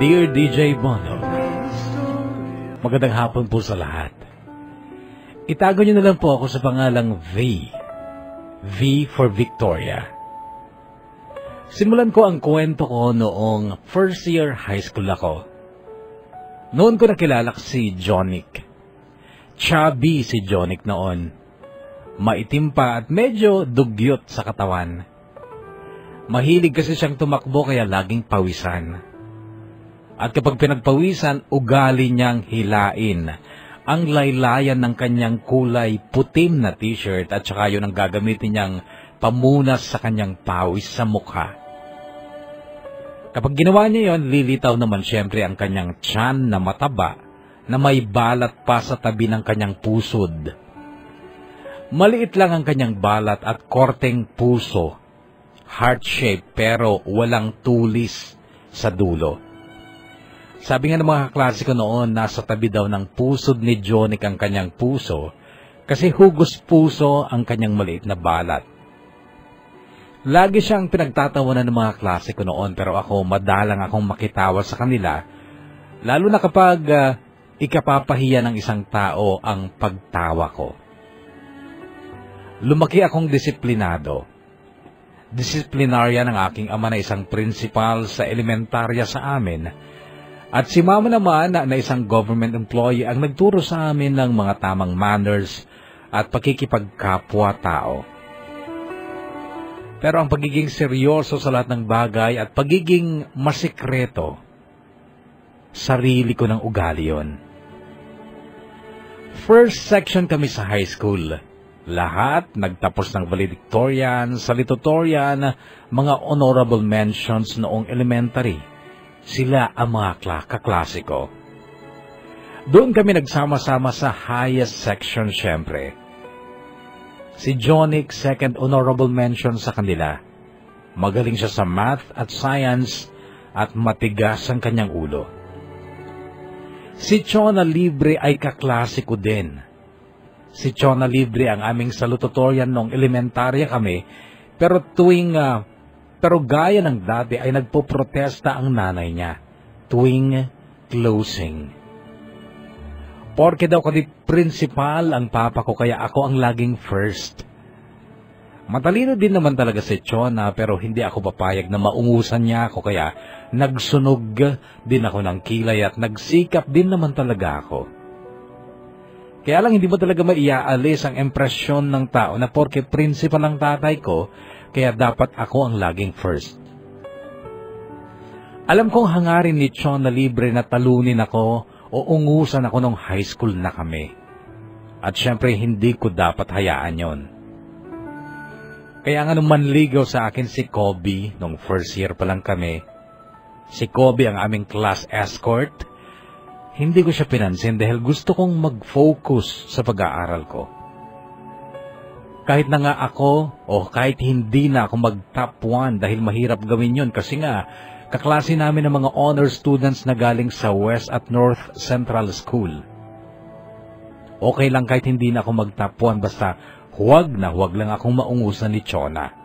Dear DJ Bono, magandang hapon po sa lahat. Itago niyo na lang po ako sa pangalang V. V for Victoria. Simulan ko ang kwento ko noong first year high school ako. Noon ko nakilala si Jonic. Chubby si Jonic noon. Maitim pa at medyo dugyot sa katawan. Mahilig kasi siyang tumakbo kaya laging pawisan. At kapag pinagpawisan, ugali niyang hilain ang laylayan ng kanyang kulay putim na t-shirt at saka yun ang gagamitin niyang pamunas sa kanyang pawis sa mukha. Kapag ginawa niya yon, lilitaw naman siyempre ang kanyang tiyan na mataba na may balat pa sa tabi ng kanyang pusod. Maliit lang ang kanyang balat at korteng puso, heart shape pero walang tulis sa dulo. Sabi nga ng mga kaklase ko noon, nasa tabi daw ng pusod ni Jonic ang kanyang puso kasi hugos puso ang kanyang maliit na balat. Lagi siyang pinagtatawanan ng mga klase ko noon pero ako madalang akong makitawa sa kanila, lalo na kapag ikapapahiya ng isang tao ang pagtawa ko. Lumaki akong disiplinado. Disiplinarya ng aking ama na isang principal sa elementarya sa amin. At si mama naman na isang government employee ang nagturo sa amin ng mga tamang manners at pakikipagkapwa-tao. Pero ang pagiging seryoso sa lahat ng bagay at pagiging masikreto, sarili ko ng ugali yon. First section kami sa high school. Lahat nagtapos ng valedictorian, salutatorian, mga honorable mentions noong elementary. Sila ang mga kaklase ko. Doon kami nagsama-sama sa highest section syempre. Si Jonic, second honorable mention sa kanila. Magaling siya sa math at science at matigas ang kanyang ulo. Si Chona Libre ay kaklase ko din. Si Chona Libre ang aming salutatorian noong elementarya kami, pero Pero gaya ng dati ay nagpoprotesta ang nanay niya tuwing closing. Porke daw kasi principal ang papa ko kaya ako ang laging first. Matalino din naman talaga si Chona pero hindi ako papayag na maungusan niya ako kaya nagsunog din ako ng kilay at nagsikap din naman talaga ako. Kaya lang hindi mo talaga maiaalis ang impresyon ng tao na porke principal ang tatay ko, kaya dapat ako ang laging first. Alam kong hangarin ni Chona Libre na talunin ako o ungusan ako nung high school na kami. At syempre hindi ko dapat hayaan yon. Kaya nga nung manligaw sa akin si Kobe, nung first year pa lang kami, si Kobe ang aming class escort, hindi ko siya pinansin dahil gusto kong mag-focus sa pag-aaral ko. Kahit na nga ako o kahit hindi na ako mag-top 1 dahil mahirap gawin yun kasi nga kaklase namin ng mga honor students na galing sa West at North Central School. Okay lang kahit hindi na ako mag-top 1 basta huwag lang akong maungusan ni Chona.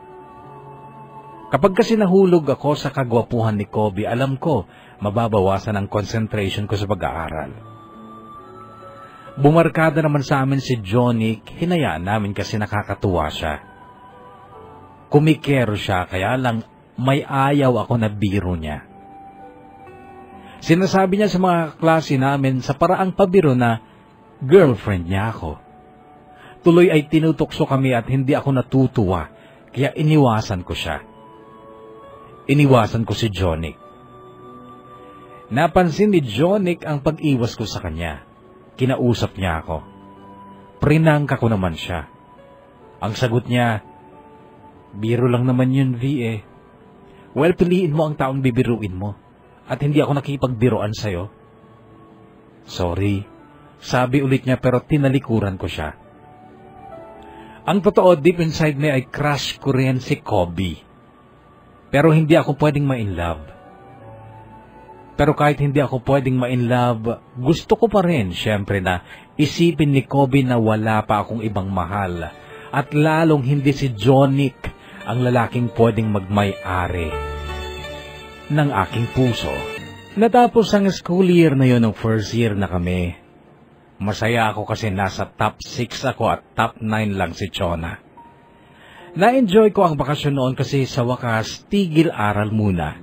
Kapag kasi nahulog ako sa kagwapuhan ni Kobe, alam ko mababawasan ang concentration ko sa pag-aaral. Bumarkada naman sa amin si Jonic, hinayaan namin kasi nakakatuwa siya. Kumikero siya, kaya lang may ayaw ako na biro niya. Sinasabi niya sa mga klase namin sa paraang pabiro na girlfriend niya ako. Tuloy ay tinutokso kami at hindi ako natutuwa, kaya iniwasan ko siya. Iniwasan ko si Jonic. Napansin ni Jonic ang pag-iwas ko sa kanya. Kinausap niya ako. Prinangka ko naman siya. Ang sagot niya, biro lang naman yun, V eh. Well, piliin mo ang taong bibiruin mo. At hindi ako nakipagbiroan sa'yo. Sorry. Sabi ulit niya pero tinalikuran ko siya. Ang totoo, deep inside me ay crush ko rin si Kobe. Pero hindi ako pwedeng ma-in love. Pero kahit hindi ako pwedeng ma-in love, gusto ko pa rin, syempre na isipin ni Kobe na wala pa akong ibang mahal. At lalong hindi si Jonic ang lalaking pwedeng magmay-ari ng aking puso. Natapos ang school year na yon ng first year na kami. Masaya ako kasi nasa top 6 ako at top 9 lang si Chona. Na-enjoy ko ang bakasyon noon kasi sa wakas, tigil aral muna.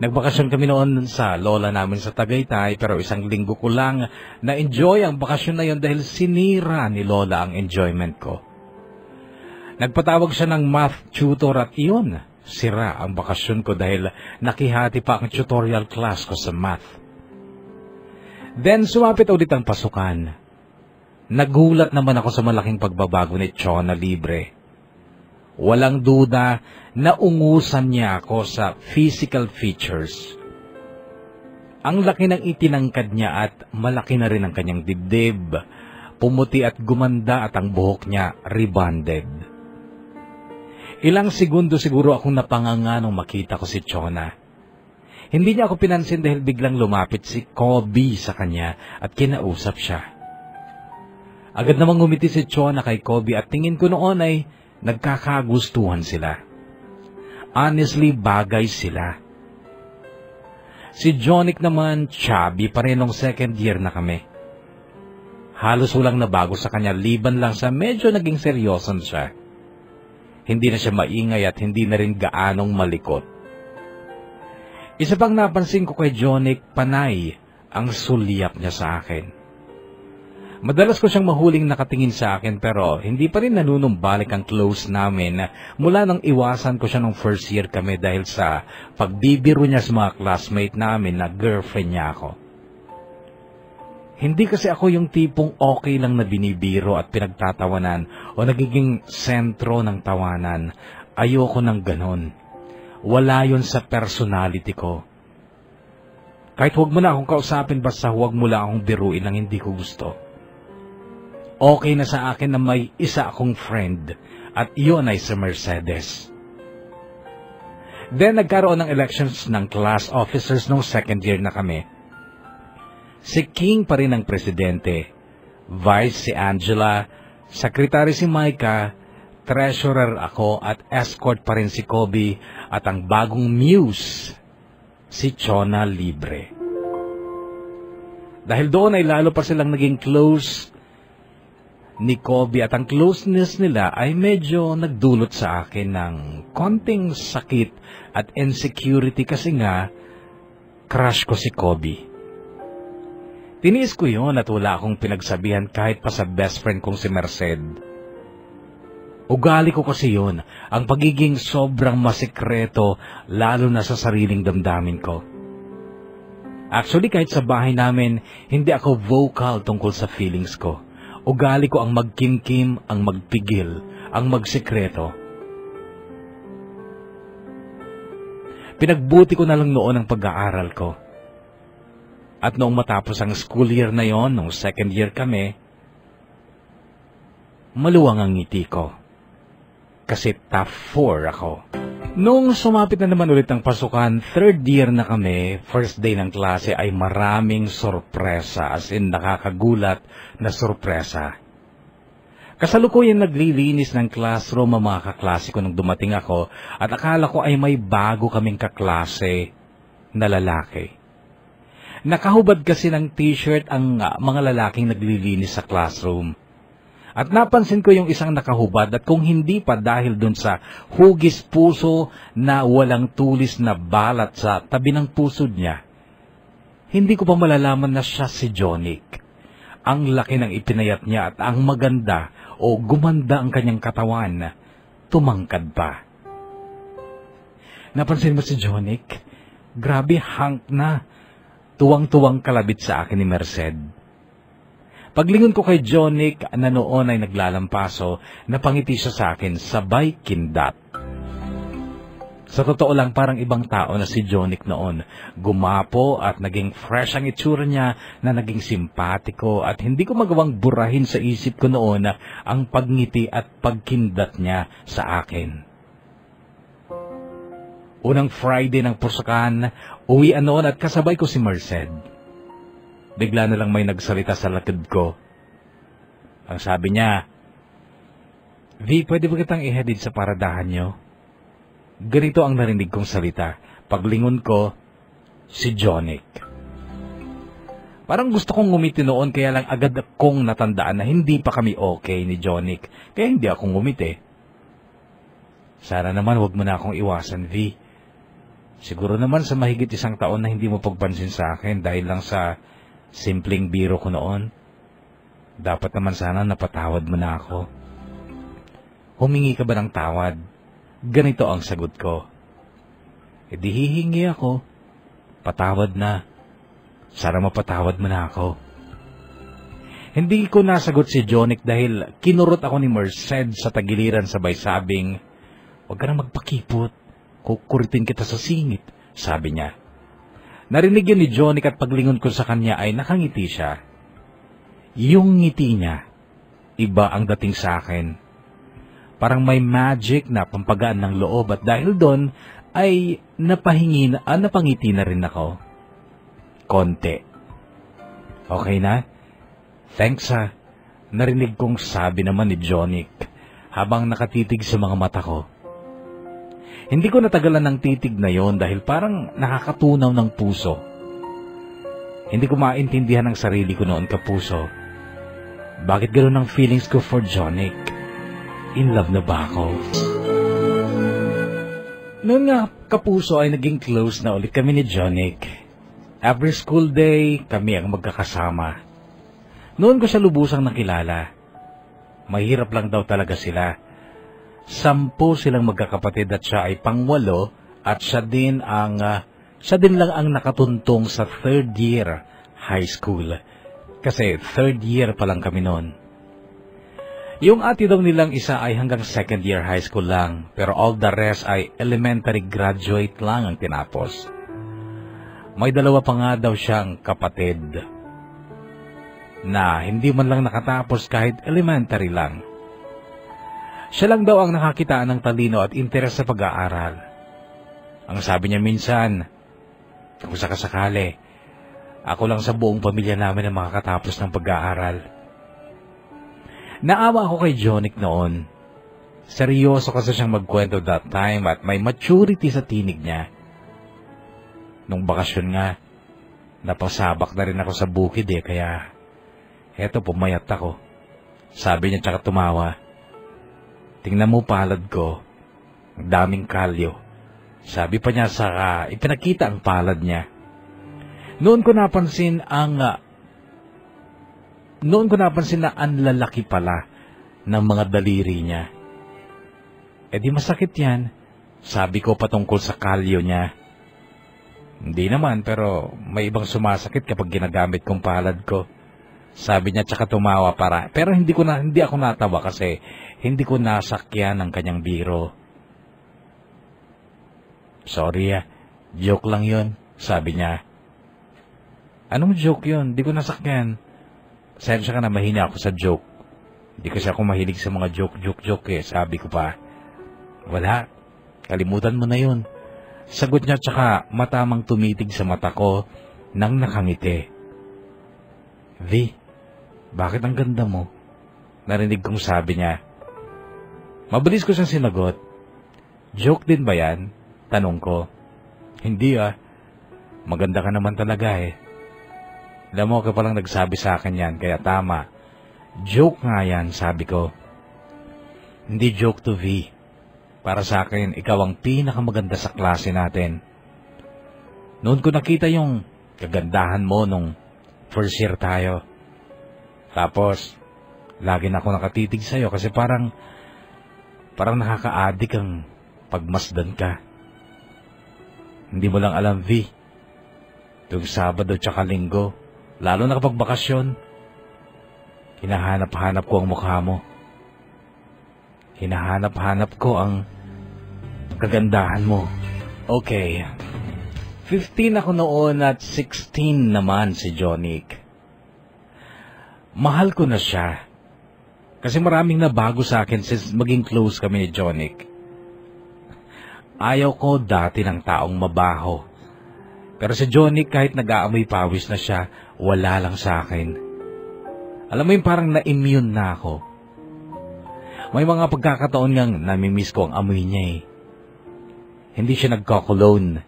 Nagbakasyon kami noon sa lola namin sa Tagaytay pero isang linggo ko lang na-enjoy ang bakasyon na yon dahil sinira ni lola ang enjoyment ko. Nagpatawag siya ng math tutor at iyon, sira ang bakasyon ko dahil nakihati pa ang tutorial class ko sa math. Then sumapit ulit ang pasukan. Nagulat naman ako sa malaking pagbabago ni Chona Libre. Walang duda na ungusan niya ako sa physical features. Ang laki ng itinangkad niya at malaki na rin ang kanyang dibdib, pumuti at gumanda at ang buhok niya rebonded. Ilang segundo siguro akong napanganga nung makita ko si Chona. Hindi niya ako pinansin dahil biglang lumapit si Kobe sa kanya at kinausap siya. Agad namang ngumiti si Chona kay Kobe at tingin ko noon ay nagkakagustuhan sila. Honestly, bagay sila. Si Jonic naman, chubby pa rin nung second year na kami. Halos walang nabago sa kanya, liban lang sa medyo naging seryoson siya. Hindi na siya maingay at hindi na rin gaanong malikot. Isa pang napansin ko kay Jonic, panay ang sulyap niya sa akin. Madalas ko siyang mahuling nakatingin sa akin pero hindi pa rin nanunumbalik ang close namin mula nang iwasan ko siya nung first year kami dahil sa pagbibiro niya sa mga classmate namin na girlfriend niya ako. Hindi kasi ako yung tipong okay lang na binibiro at pinagtatawanan o nagiging sentro ng tawanan. Ayoko ng ganon. Wala yun sa personality ko. Kahit huwag mo na akong kausapin basta huwag mo lang akong biruin ang hindi ko gusto. Okay na sa akin na may isa akong friend at iyon ay si Mercedes. Then nagkaroon ng elections ng class officers nung second year na kami. Si King pa rin ang presidente, vice si Angela, secretary si Micah, treasurer ako at escort pa rin si Kobe at ang bagong muse, si Chona Libre. Dahil doon ay lalo pa silang naging close ni Kobe at ang closeness nila ay medyo nagdulot sa akin ng konting sakit at insecurity kasi nga crush ko si Kobe. Tiniis ko yun at wala akong pinagsabihan kahit pa sa best friend kong si Merced. Ugali ko kasi yun, ang pagiging sobrang masikreto lalo na sa sariling damdamin ko. Actually kahit sa bahay namin, hindi ako vocal tungkol sa feelings ko. Ugali ko ang magkimkim, ang magpigil, ang magsikreto. Pinagbuti ko na lang noon ang pag-aaral ko. At noong matapos ang school year na yon, noong second year kami, maluwang ang ngiti ko. Kasi top 4 ako. Noong sumapit na naman ulit ang pasukan, third year na kami, first day ng klase ay maraming sorpresa, as in nakakagulat na sorpresa. Kasalukuyan naglilinis ng classroom ang mga kaklase ko nung dumating ako at akala ko ay may bago kaming kaklase na lalaki. Nakahubad kasi ng t-shirt ang mga lalaking naglilinis sa classroom. At napansin ko yung isang nakahubad at kung hindi pa dahil dun sa hugis puso na walang tulis na balat sa tabi ng pusod niya, hindi ko pa malalaman na siya si Jonic. Ang laki ng ipinayat niya at ang maganda o gumanda ang kanyang katawan, tumangkad pa. Napansin mo si Jonic? Grabe, hunk na. Tuwang-tuwang kalabit sa akin ni Merced. Paglingon ko kay Jonic na noon ay naglalampaso, napangiti siya sa akin, sabay kindat. Sa totoo lang parang ibang tao na si Jonic noon. Gumapo at naging fresh ang itsura niya na naging simpatiko at hindi ko magawang burahin sa isip ko noon ang pagngiti at pagkindat niya sa akin. Unang Friday ng pusakan, uwian noon at kasabay ko si Merced. Bigla na lang may nagsalita sa likod ko. Ang sabi niya, "V, pwede ba kitang ihatid sa paradahan niyo?" Ganito ang narinig kong salita. Paglingon ko, si Jonic. Parang gusto kong ngumiti noon kaya lang agad kong natandaan na hindi pa kami okay ni Jonic. Kaya hindi ako ngumiti. Sana naman wag mo na akong iwasan, V. Siguro naman sa mahigit 1 taon na hindi mo pagpansin sa akin dahil lang sa simpleng biro ko noon. Dapat naman sana napatawad mo na ako. Humingi ka ba ng tawad? Ganito ang sagot ko. E di hihingi ako. Patawad na. Sana mapatawad mo na ako. Hindi ko nasagot si Jonic dahil kinurot ako ni Merced sa tagiliran sabay sabing, "Huwag ka na magpakipot. Kukuritin kita sa singit," sabi niya. Narinig yun ni Jonic at paglingon ko sa kanya ay nakangiti siya. Yung ngiti niya, iba ang dating sa akin. Parang may magic na pampagaan ng loob at dahil doon ay napangiti na rin ako. Konti. Okay na? Thanks ha. Narinig kong sabi naman ni Jonic habang nakatitig sa mga mata ko. Hindi ko natagalan ng titig na yon dahil parang nakakatunaw ng puso. Hindi ko maintindihan ang sarili ko noon, kapuso. Bakit ganoon ang feelings ko for Jonic? In love na ba ako? Noon nga, kapuso, ay naging close na ulit kami ni Jonic. Every school day, kami ang magkakasama. Noon ko siya lubusang nakilala. Mahirap lang daw talaga sila. 10 silang magkakapatid at siya ay pang-8 at siya din lang ang nakatuntong sa 3rd year high school. Kasi 3rd year pa lang kami noon. Yung ate daw nilang isa ay hanggang 2nd year high school lang, pero all the rest ay elementary graduate lang ang tinapos. May 2 pa nga daw siyang kapatid na hindi man lang nakatapos kahit elementary lang. Siya lang daw ang nakakitaan ng talino at interes sa pag-aaral. Ang sabi niya minsan, kung sakasakali, ako lang sa buong pamilya namin ang makakatapos ng pag-aaral. Naawa ako kay Jonic noon. Seryoso kasi siyang magkwento that time at may maturity sa tinig niya. Nung bakasyon nga, napasabak na rin ako sa bukid kaya eto pumayat ako. Sabi niya tsaka tumawa. Tingnan mo palad ko, ang daming kalyo. Sabi pa niya saka ipinakita ang palad niya. Noon ko napansin na ang lalaki pala ng mga daliri niya. E di masakit yan, sabi ko patungkol sa kalyo niya. Hindi naman, pero may ibang sumasakit kapag ginagamit kong palad ko. Sabi niya tsaka tumawa pero hindi ako natawa kasi hindi ko nasakyan ang kanyang biro. Sorry joke lang yun, sabi niya. Anong joke yun? Hindi ko nasakyan. Sensya ka na, mahina ako sa joke. Hindi kasi ako mahilig sa mga joke sabi ko pa. Wala, kalimutan mo na yun. Sagot niya tsaka matamang tumitig sa mata ko nang nakangiti. V, bakit ang ganda mo? Narinig kong sabi niya. Mabilis ko siyang sinagot. Joke din ba yan? Tanong ko. Hindi maganda ka naman talaga Alam mo, ka palang nagsabi sa akin yan, kaya tama. Joke nga yan, sabi ko. Hindi joke to V. Para sa akin, ikaw ang pinakamaganda sa klase natin. Noon ko nakita yung kagandahan mo nung first year tayo. Tapos, lagi na ako nakatitig sa'yo kasi parang nakaka-addict ang pagmasdan ka. Hindi mo lang alam, V. Tuwing Sabado tsaka Linggo, lalo na kapag bakasyon, hinahanap-hanap ko ang mukha mo. Hinahanap-hanap ko ang kagandahan mo. Okay. 15 ako noon at 16 naman si Jonic. Mahal ko na siya. Kasi maraming nabago sa akin since maging close kami ni Jonic. Ayaw ko dati ng taong mabaho. Pero si Jonic kahit nag-aamoy pawis na siya, wala lang sa akin. Alam mo yung parang na-immune na ako. May mga pagkakataon ngang namimiss ko ang amoy niya Hindi siya nagko-cologne.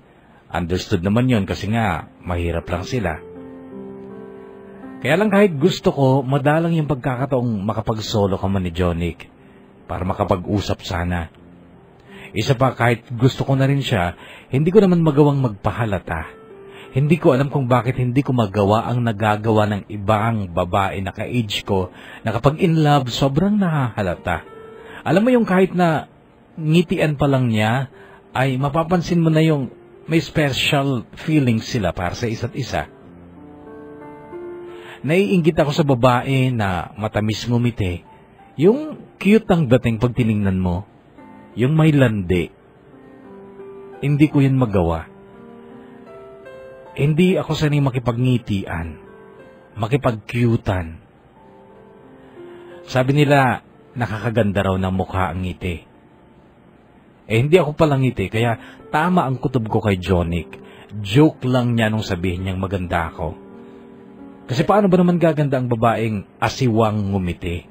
Understood naman yon kasi nga, mahirap lang sila. Kaya lang kahit gusto ko, madalang yung pagkakataong makapag-solo ka man ni Jonic para makapag-usap sana. Isa pa, kahit gusto ko na rin siya, hindi ko naman magawang magpahalata. Hindi ko alam kung bakit hindi ko magawa ang nagagawa ng ibang babae na ka-age ko na kapag in love, sobrang nahahalata. Alam mo yung kahit na ngitian pa lang niya, ay mapapansin mo na yung may special feelings sila para sa isa't isa. Naiinggit ako sa babae na matamis ngumiti, yung cute ang dating pag tiningnan mo, yung may landi. Hindi ko yun magawa. Hindi ako sanay makipagngitian, makipag-cutean. Sabi nila, nakakaganda raw ng mukha ang ngiti. Hindi ako palang ngiti, kaya tama ang kutob ko kay Jonic. Joke lang niya nung sabihin niyang maganda ako. Kasi paano ba naman gaganda ang babaeng asiwang ngumiti?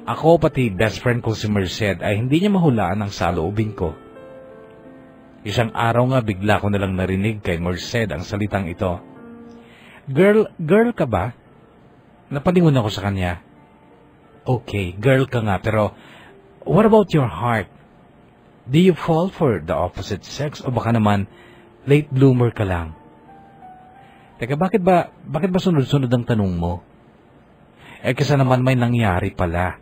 Ako pati best friend kong si Merced ay hindi niya mahulaan ang saloobin ko. Isang araw nga bigla ko nalang narinig kay Merced ang salitang ito. Girl ka ba? Napalingon ako sa kanya. Okay, girl ka nga, pero what about your heart? Do you fall for the opposite sex o baka naman late bloomer ka lang? Teka, bakit ba sunod-sunod ang tanong mo? Kasi naman may nangyari pala.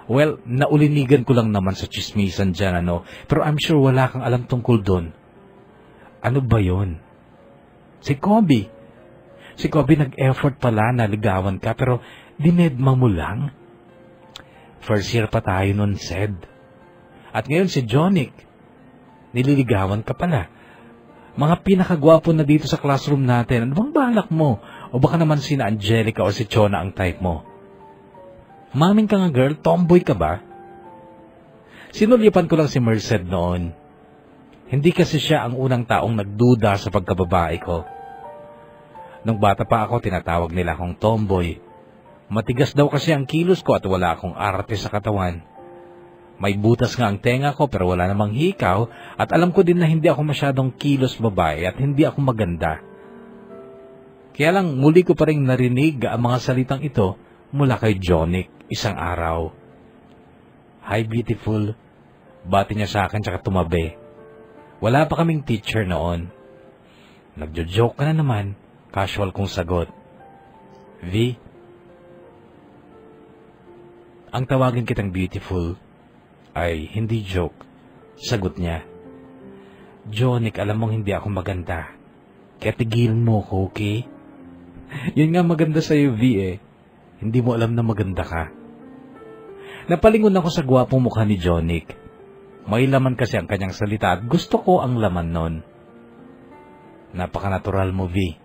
Well, naulinigan ko lang naman sa chismisan dyan, pero I'm sure wala kang alam tungkol doon. Ano ba yon? Si Kobe. Si Kobe nag-effort pala na ligawan ka, pero dinedma mo lang. First year pa tayo nun, Sed. At ngayon si Jonic, nililigawan ka pala. Mga pinakagwapo na dito sa classroom natin, ano bang balak mo? O baka naman sina Angelica o si Chona ang type mo? Maming ka nga girl, tomboy ka ba? Sinulyapan ko lang si Merced noon. Hindi kasi siya ang unang taong nagduda sa pagkababae ko. Nung bata pa ako, tinatawag nila akong tomboy. Matigas daw kasi ang kilos ko at wala akong arte sa katawan. May butas nga ang tenga ko pero wala namang hikaw at alam ko din na hindi ako masyadong kilos babae at hindi ako maganda. Kaya lang muli ko pa rin narinig ang mga salitang ito mula kay Jonic isang araw. Hi beautiful, bati niya sa akin tsaka tumabi. Wala pa kaming teacher noon. Nagjo-joke ka na naman, casual kong sagot. V, ang tawagin kitang beautiful ay hindi joke. Sagot niya. Jonic, alam mong hindi ako maganda. Kaya tigilan mo ko, okay? Yun nga maganda sa'yo, V eh. Hindi mo alam na maganda ka. Napalingon ako sa gwapong mukha ni Jonic. May laman kasi ang kanyang salita at gusto ko ang laman nun. Napaka-natural mo, V.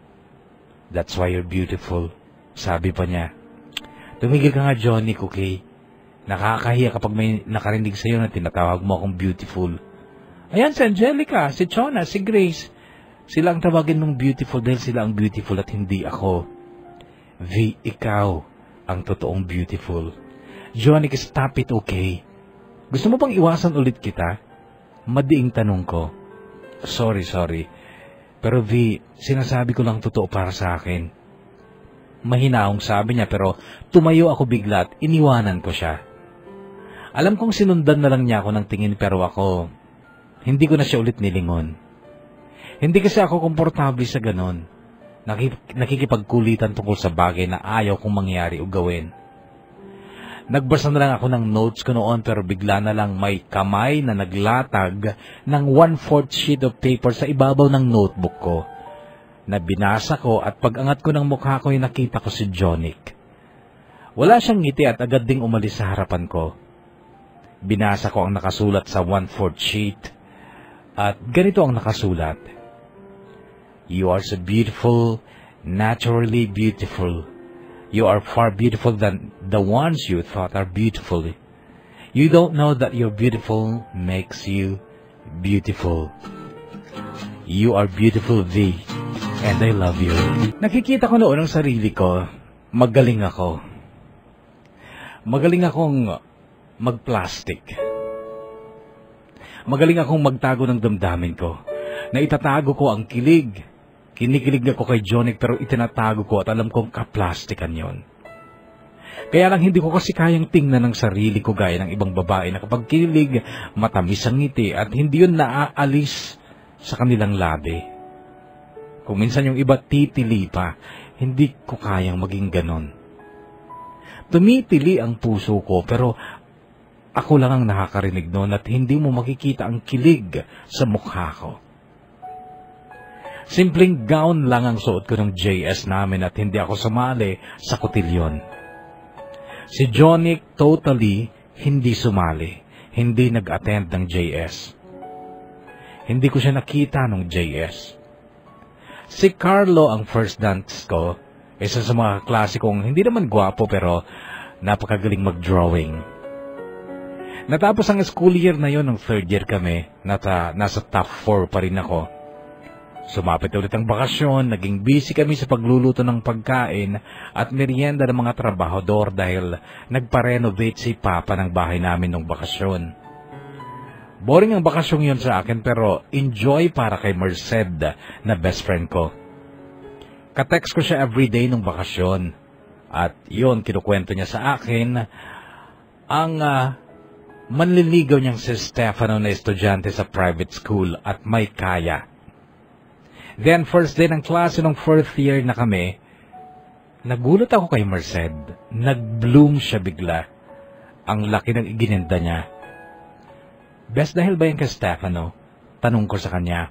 That's why you're beautiful. Sabi pa niya. Tumigil ka nga, Jonic, okay? Nakakahiya kapag may nakarinig sa'yo na tinatawag mo akong beautiful. Ayan si Angelica, si Chona, si Grace. Sila ang tawagin mong beautiful dahil sila ang beautiful at hindi ako. V, ikaw ang totoong beautiful. Jonic, stop it, okay? Gusto mo bang iwasan ulit kita? Madiing tanong ko. Sorry. Pero V, sinasabi ko lang totoo para sa akin. Mahinaong sabi niya pero tumayo ako bigla at iniwanan ko siya. Alam kong sinundan na lang niya ako ng tingin pero ako, hindi ko na siya ulit nilingon. Hindi kasi ako komportable sa ganon. Nakikipagkulitan tungkol sa bagay na ayaw kong mangyari o gawin. Nagbasa na lang ako ng notes ko noon pero bigla na lang may kamay na naglatag ng 1/4 sheet of paper sa ibabaw ng notebook ko. Na binasa ko at pag-angat ko ng mukha ko ay nakita ko si Jonic. Wala siyang ngiti at agad ding umalis sa harapan ko. Binasa ko ang nakasulat sa 1/4 sheet at ganito ang nakasulat. You are so beautiful, naturally beautiful. You are far beautiful than the ones you thought are beautiful. You don't know that you're beautiful makes you beautiful. You are beautiful, V, and I love you. Nakikita ko noon ang sarili ko, magaling ako. Magaling akong mag-plastic. Magaling akong magtago ng damdamin ko. na itatago ko ang kilig. Kinikilig ako kay Jonic pero itinatago ko at alam kong kaplastikan yon. Kaya lang hindi ko kasi kayang tingnan ng sarili ko gaya ng ibang babae na kapag kinilig, matamis ang ngiti at hindi yun naaalis sa kanilang labi. Kung minsan yung iba titili pa, hindi ko kayang maging ganon. Tumitili ang puso ko pero ako lang ang nakakarinig noon at hindi mo makikita ang kilig sa mukha ko. Simpleng gown lang ang suot ko ng JS namin at hindi ako sumali sa kotilyon. Si Jonic totally hindi sumali, hindi nag-attend ng JS. Hindi ko siya nakita ng JS. Si Carlo ang first dance ko, isa sa mga klasikong hindi naman gwapo pero napakagaling mag-drawing. Natapos ang school year na yon ng third year kami, nasa top 4 pa rin ako. Sumapit ulit ang bakasyon, naging busy kami sa pagluluto ng pagkain at merienda ng mga trabahador dahil nagpa-renovate si Papa ng bahay namin nung bakasyon. Boring ang bakasyong yon sa akin pero enjoy para kay Merced na best friend ko. Katext ko siya everyday nung bakasyon at yon kinukwento niya sa akin ang manliligaw niyang si Stefano na estudyante sa private school at may kaya. Then, first day ng klase nung fourth year na kami, nagulat ako kay Merced. Nag-bloom siya bigla. Ang laki ng iginenda niya. Best dahil ba yan kay Stefano? Tanong ko sa kanya.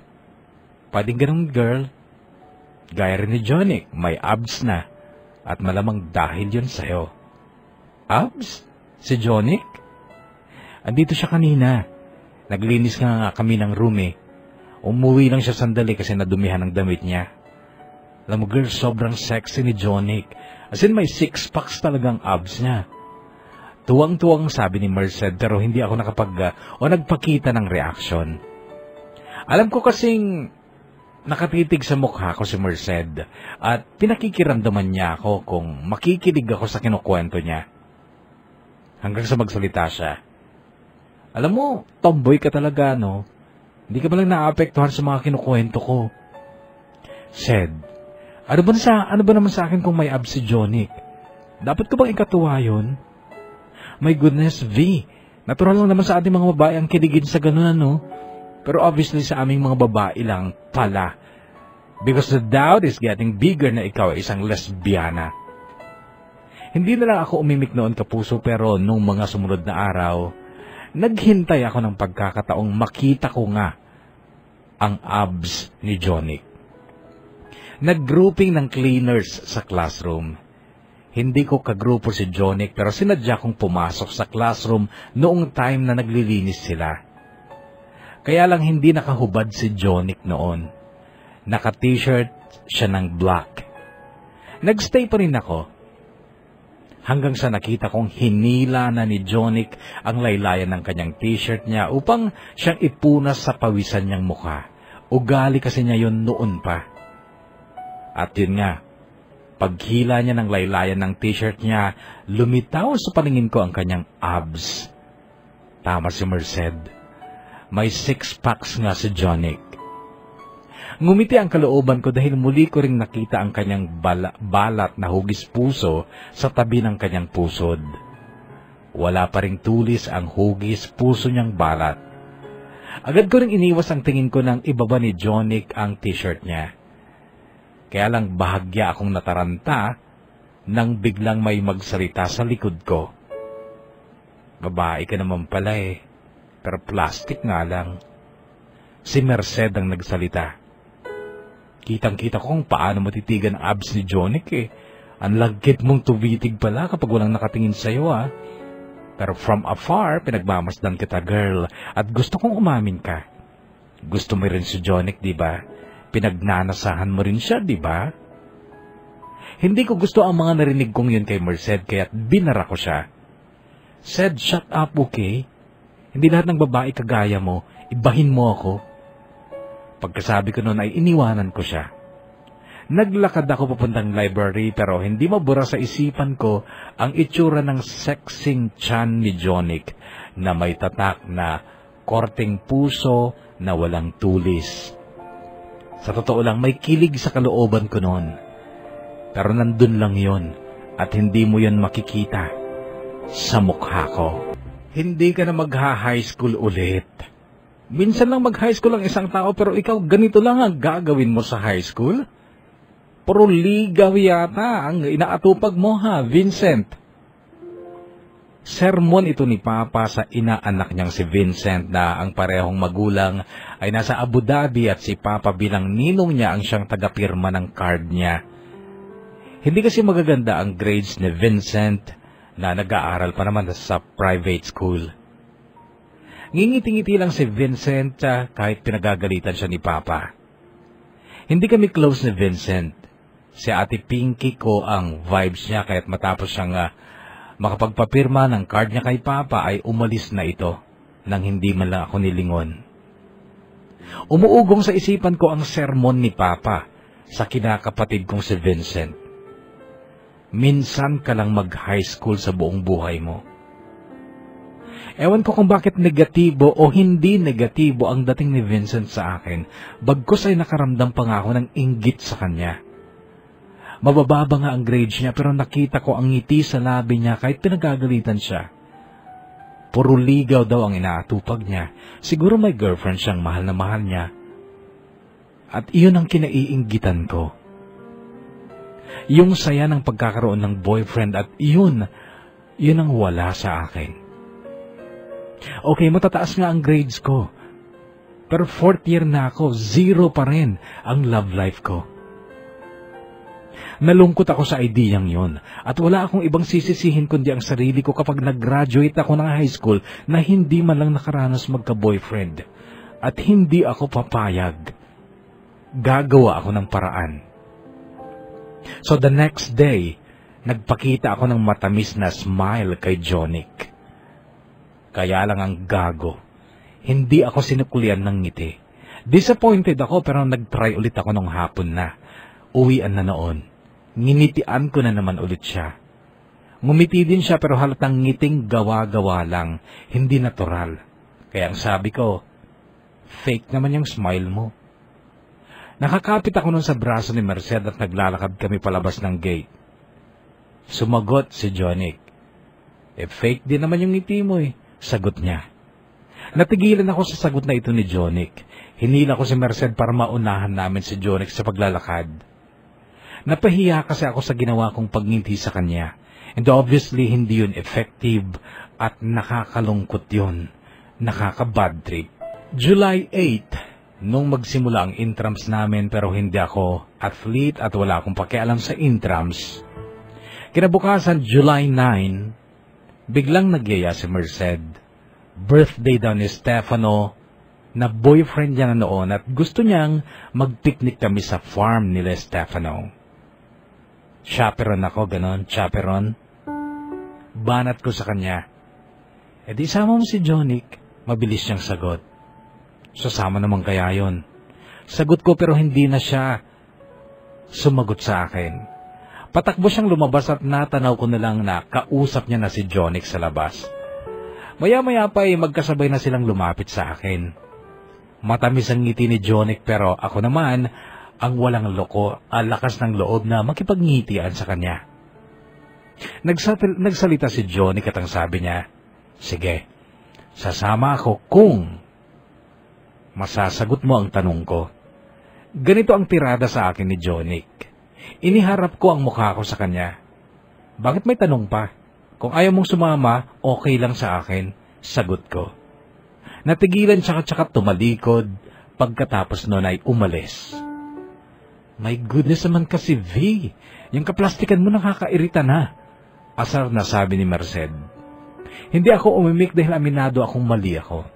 Pwedeng ganun girl? Gaya rin ni Jonic, may abs na. At malamang dahil yun sa'yo. Abs? Si Jonic? Andito siya kanina. Naglinis nga kami ng room eh. Umuwi lang siya sandali kasi nadumihan ang damit niya. Alam mo girl, sobrang sexy ni Jonic. As in may 6 packs talagang abs niya. Tuwang-tuwang sabi ni Merced pero hindi ako nagpakita ng reaction. Alam ko kasing nakatitig sa mukha ko si Merced at pinakikiramdaman niya ako kung makikinig ako sa kinukwento niya. Hanggang sa magsalita siya. Alam mo, tomboy ka talaga, no? Hindi ka ba lang naapektuhan sa mga kinukwento ko? Said, ano ba naman sa akin kung may abs si Jonic? Dapat ko bang ikatuwa yun? My goodness, V. Natural lang naman sa ating mga babae ang kiligin sa ganun, ano? Pero obviously sa aming mga babae lang pala. Because the doubt is getting bigger na ikaw ay isang lesbiana. Hindi na lang ako umimik noon kapuso pero nung mga sumunod na araw, naghintay ako ng pagkakataong makita ko nga ang abs ni Jonic. Nag-grouping ng cleaners sa classroom. Hindi ko kagrupo si Jonic pero sinadya kong pumasok sa classroom noong time na naglilinis sila. Kaya lang hindi nakahubad si Jonic noon. Naka-t-shirt siya ng black. Nagstay pa rin ako. Hanggang sa nakita kong hinila na ni Jonic ang laylayan ng kanyang t-shirt niya upang siyang ipunas sa pawisan niyang mukha. Ugali kasi niya yun noon pa. At yun nga, paghila niya ng laylayan ng t-shirt niya, lumitaw sa paningin ko ang kanyang abs. Tama si Merced. May 6 packs nga si Jonic. Ngumiti ang kalooban ko dahil muli ko ring nakita ang kanyang balat na hugis puso sa tabi ng kanyang pusod. Wala pa ring tulis ang hugis puso niyang balat. Agad ko ring iniwas ang tingin ko nang ibaba ni Jonic ang t-shirt niya. Kaya lang bahagya akong nataranta nang biglang may magsalita sa likod ko. Babae ka naman pala eh, pero plastic nga lang. Si Merced ang nagsalita. Kitang-kita ko kung paano matitigan ang abs ni Jonic eh. Ang lagkit mong tubitig pala kapag walang nakatingin sa'yo ah. Pero from afar, pinagmamasdan kita girl at gusto kong umamin ka. Gusto mo rin si Jonic, di ba? Pinagnanasahan mo rin siya, di ba? Hindi ko gusto ang mga narinig kong yun kay Merced kaya't binara ko siya. Said, shut up, okay? Hindi lahat ng babae kagaya mo, ibahin mo ako. Pagkasabi ko noon ay iniwanan ko siya. Naglakad ako papuntang library pero hindi mabura sa isipan ko ang itsura ng sexing tiyan ni Jonic na may tatak na korteng puso na walang tulis. Sa totoo lang, may kilig sa kalooban ko noon. Pero nandun lang yon at hindi mo yon makikita sa mukha ko. Hindi ka na magha-high school ulit. Minsan lang mag-high school ang isang tao pero ikaw ganito lang ang gagawin mo sa high school? Puro ligaw yata ang inaatupag mo ha, Vincent. Sermon ito ni Papa sa inaanak niyang si Vincent na ang parehong magulang ay nasa Abu Dhabi at si Papa bilang ninong niya ang siyang tagapirma ng card niya. Hindi kasi magaganda ang grades ni Vincent na nag-aaral pa naman sa private school. Ngingiti-ngiti lang si Vincent kahit pinagagalitan siya ni Papa. Hindi kami close ni Vincent. Si Ate Pinky ko ang vibes niya kaya't matapos siyang makapagpapirma ng card niya kay Papa ay umalis na ito nang hindi man lang ako nilingon. Umuugong sa isipan ko ang sermon ni Papa sa kinakapatid kong si Vincent. Minsan ka lang mag-high school sa buong buhay mo. Ewan ko kung bakit negatibo o hindi negatibo ang dating ni Vincent sa akin, bagkus ay nakaramdam pa nga ako ng inggit sa kanya. Mabababa nga ang grades niya pero nakita ko ang ngiti sa labi niya kahit pinagagalitan siya. Puro ligaw daw ang inaatupag niya. Siguro may girlfriend siyang mahal na mahal niya. At iyon ang kinaiinggitan ko. Yung saya ng pagkakaroon ng boyfriend at yun ang wala sa akin. Okay, matataas nga ang grades ko. Pero 4th year na ako, 0 pa rin ang love life ko. Nalungkot ako sa ideyang yon at wala akong ibang sisisihin kundi ang sarili ko kapag nag-graduate ako ng high school na hindi man lang nakaranas magka-boyfriend at hindi ako papayag. Gagawa ako ng paraan. So the next day, nagpakita ako ng matamis na smile kay Jonic. Kaya lang ang gago, hindi ako sinukulian ng ngiti. Disappointed ako pero nag-try ulit ako nung hapon na. Uwian na noon. Nginitian ko na naman ulit siya. Ngumiti din siya pero halatang ngiting gawa-gawa lang, hindi natural. Kaya ang sabi ko, fake naman yung smile mo. Nakakapit ako nun sa braso ni Merced at naglalakad kami palabas ng gate. Sumagot si Jonic. Fake din naman yung ngiti mo eh, sagot niya. Natigilan ako sa sagot na ito ni Jonic. Hinila ko si Merced para maunahan namin si Jonic sa paglalakad. Napahiya kasi ako sa ginawa kong pagngiti sa kanya. And obviously, hindi yun effective at nakakalungkot yun. Nakaka-bad trip. July 8, nung magsimula ang intrams namin pero hindi ako athlete at wala akong pakialam sa intrams. Kinabukasan, July 9, biglang nagyaya si Merced. Birthday daw ni Stefano na boyfriend niya na noon at gusto niyang mag-picnic kami sa farm nila Stefano. Chaperon ako, ganon, chaperon. Banat ko sa kanya. Di sama mo si Jonic. Mabilis siyang sagot. Sasama naman kaya yon. Sagot ko pero hindi na siya sumagot sa akin. Patakbo siyang lumabas at natanaw ko na lang na kausap niya na si Jonic sa labas. Maya-maya pa ay magkasabay na silang lumapit sa akin. Matamis ang ngiti ni Jonic pero ako naman ang walang lakas ng loob na makipagnitian sa kanya. Nagsalita si Jonic at ang sabi niya, sige, sasama ako kung masasagot mo ang tanong ko. Ganito ang tirada sa akin ni Jonic. Iniharap ko ang mukha ko sa kanya. Bakit may tanong pa? Kung ayaw mong sumama, okay lang sa akin, sagot ko. Natigilan tsaka tumalikod, pagkatapos nun ay umalis. My goodness naman kasi, V. Yung kaplastikan mo nakakairita na. Asar na sabi ni Merced. Hindi ako umimik dahil aminado akong mali ako.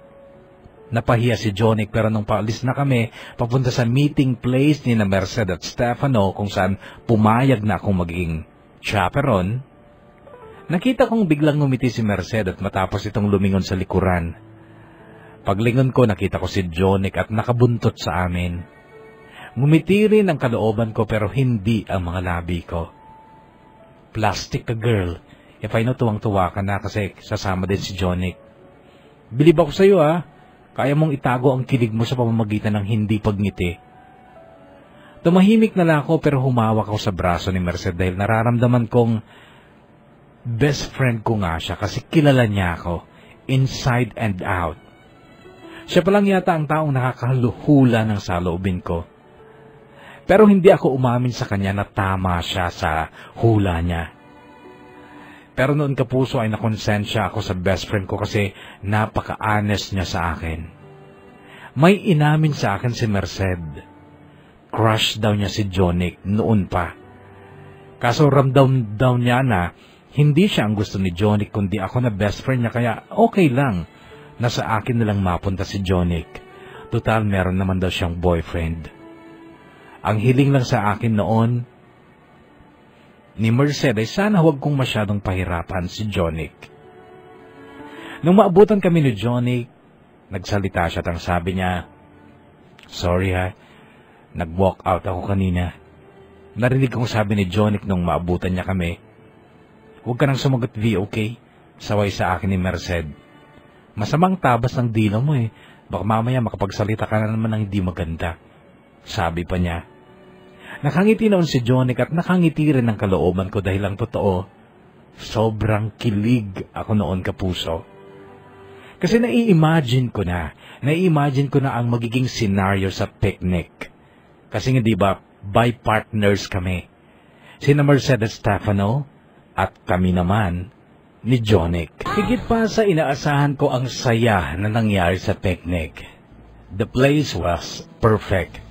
Napahiya si Jonic pero nung paalis na kami, papunta sa meeting place ni na Merced at Stefano kung saan pumayag na akong maging chaperon, nakita kong biglang ngumiti si Merced at matapos itong lumingon sa likuran. Paglingon ko, nakita ko si Jonic at nakabuntot sa amin. Ngumiti rin ang kalooban ko pero hindi ang mga labi ko. Plastic ka, girl. If I know tuwang-tuwa ka na kasi sasama din si Jonic. Bilib ako sa'yo, ha. Kaya mong itago ang kilig mo sa pamamagitan ng hindi pagngiti. Tumahimik na lang ako pero humawak ako sa braso ni Merced dahil nararamdaman kong best friend ko nga siya kasi kilala niya ako, inside and out. Siya pa lang yata ang taong nakakaluhula ng saloobin ko. Pero hindi ako umamin sa kanya na tama siya sa hula niya. Pero noon kapuso ay nakonsensya ako sa best friend ko kasi napaka-honest niya sa akin. May inamin sa akin si Merced. Crush daw niya si Jonic noon pa. Kaso ramdam daw niya na hindi siya ang gusto ni Jonic kundi ako na best friend niya kaya okay lang na sa akin nilang mapunta si Jonic. Total meron naman daw siyang boyfriend. Ang hiling lang sa akin noon ni Merced ay sana huwag kong masyadong pahirapan si Jonic. Nung maabutan kami ni Jonic, nagsalita siya at ang sabi niya, "Sorry ha, nag-walk out ako kanina." Narinig kong sabi ni Jonic nung maabutan niya kami, "Huwag ka nang sumagot V, okay?" Saway sa akin ni Merced. "Masamang tabas ng dila mo eh. Baka mamaya makapagsalita ka na naman ng hindi maganda." Sabi pa niya. Nakangiti noon si Jonic at nakangiti rin ang kalooban ko dahil ang totoo, sobrang kilig ako noon kapuso. Kasi nai-imagine ko na ang magiging scenario sa picnic. Kasi nga diba, by partners kami. Sina Merced at Stefano at kami naman ni Jonic. Higit pa sa inaasahan ko ang saya na nangyari sa picnic. The place was perfect.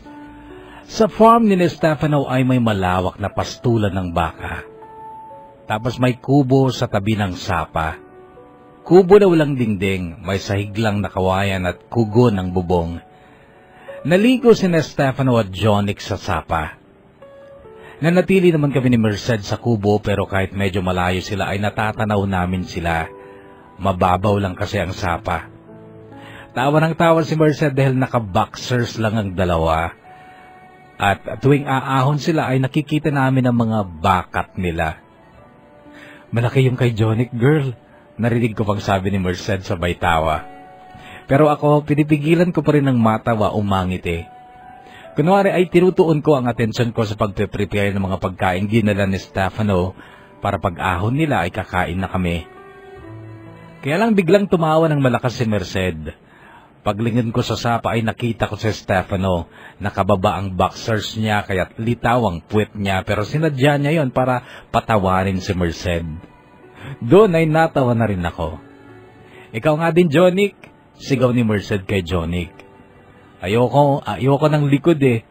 Sa farm ni Stefano ay may malawak na pastulan ng baka. Tapos may kubo sa tabi ng sapa. Kubo na walang dingding, may sahig lang na kawayan at kugo ng bubong. Naligo si Stefano at Jonic sa sapa. Nanatili naman kami ni Merced sa kubo pero kahit medyo malayo sila ay natatanaw namin sila. Mababaw lang kasi ang sapa. Tawa ng tawa si Merced dahil naka-boxers lang ang dalawa. At tuwing aahon sila ay nakikita namin ang mga bakat nila. "Malaki yung kay Jonic, girl," narinig ko pang sabi ni Merced sabay tawa. Pero ako, pinipigilan ko pa rin ng matawa o mangiti. Kunwari ay tinutuon ko ang atensyon ko sa pagpe-prepare ng mga pagkain ginala ni Stefano para pag-ahon nila ay kakain na kami. Kaya lang biglang tumawa ng malakas si Merced. Paglingon ko sa sapa ay nakita ko si Stefano. Nakababa ang boxers niya kaya't litaw ang puwet niya pero sinadya niya yon para patawarin si Merced. Doon ay natawa na rin ako. "Ikaw nga din, Jonic," sigaw ni Merced kay Jonic. Ayoko ng likod eh.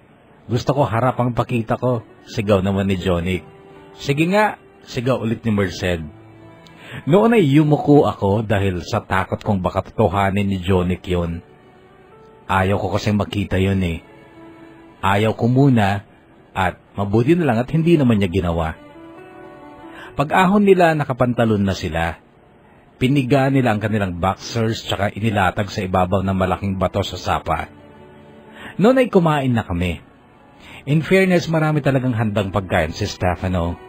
Gusto ko harap ang pakita ko, sigaw naman ni Jonic. "Sige nga," sigaw ulit ni Merced. Noon ay yumuko ako dahil sa takot kong baka totohanin ni Jonic yun. Ayaw ko kasi makita yun eh. Ayaw ko muna at mabuti na lang at hindi naman niya ginawa. Pag-ahon nila nakapantalon na sila. Piniga nila ang kanilang boxers tsaka inilatag sa ibabaw ng malaking bato sa sapa. Noon ay kumain na kami. In fairness, marami talagang handang pagkain si Stefano.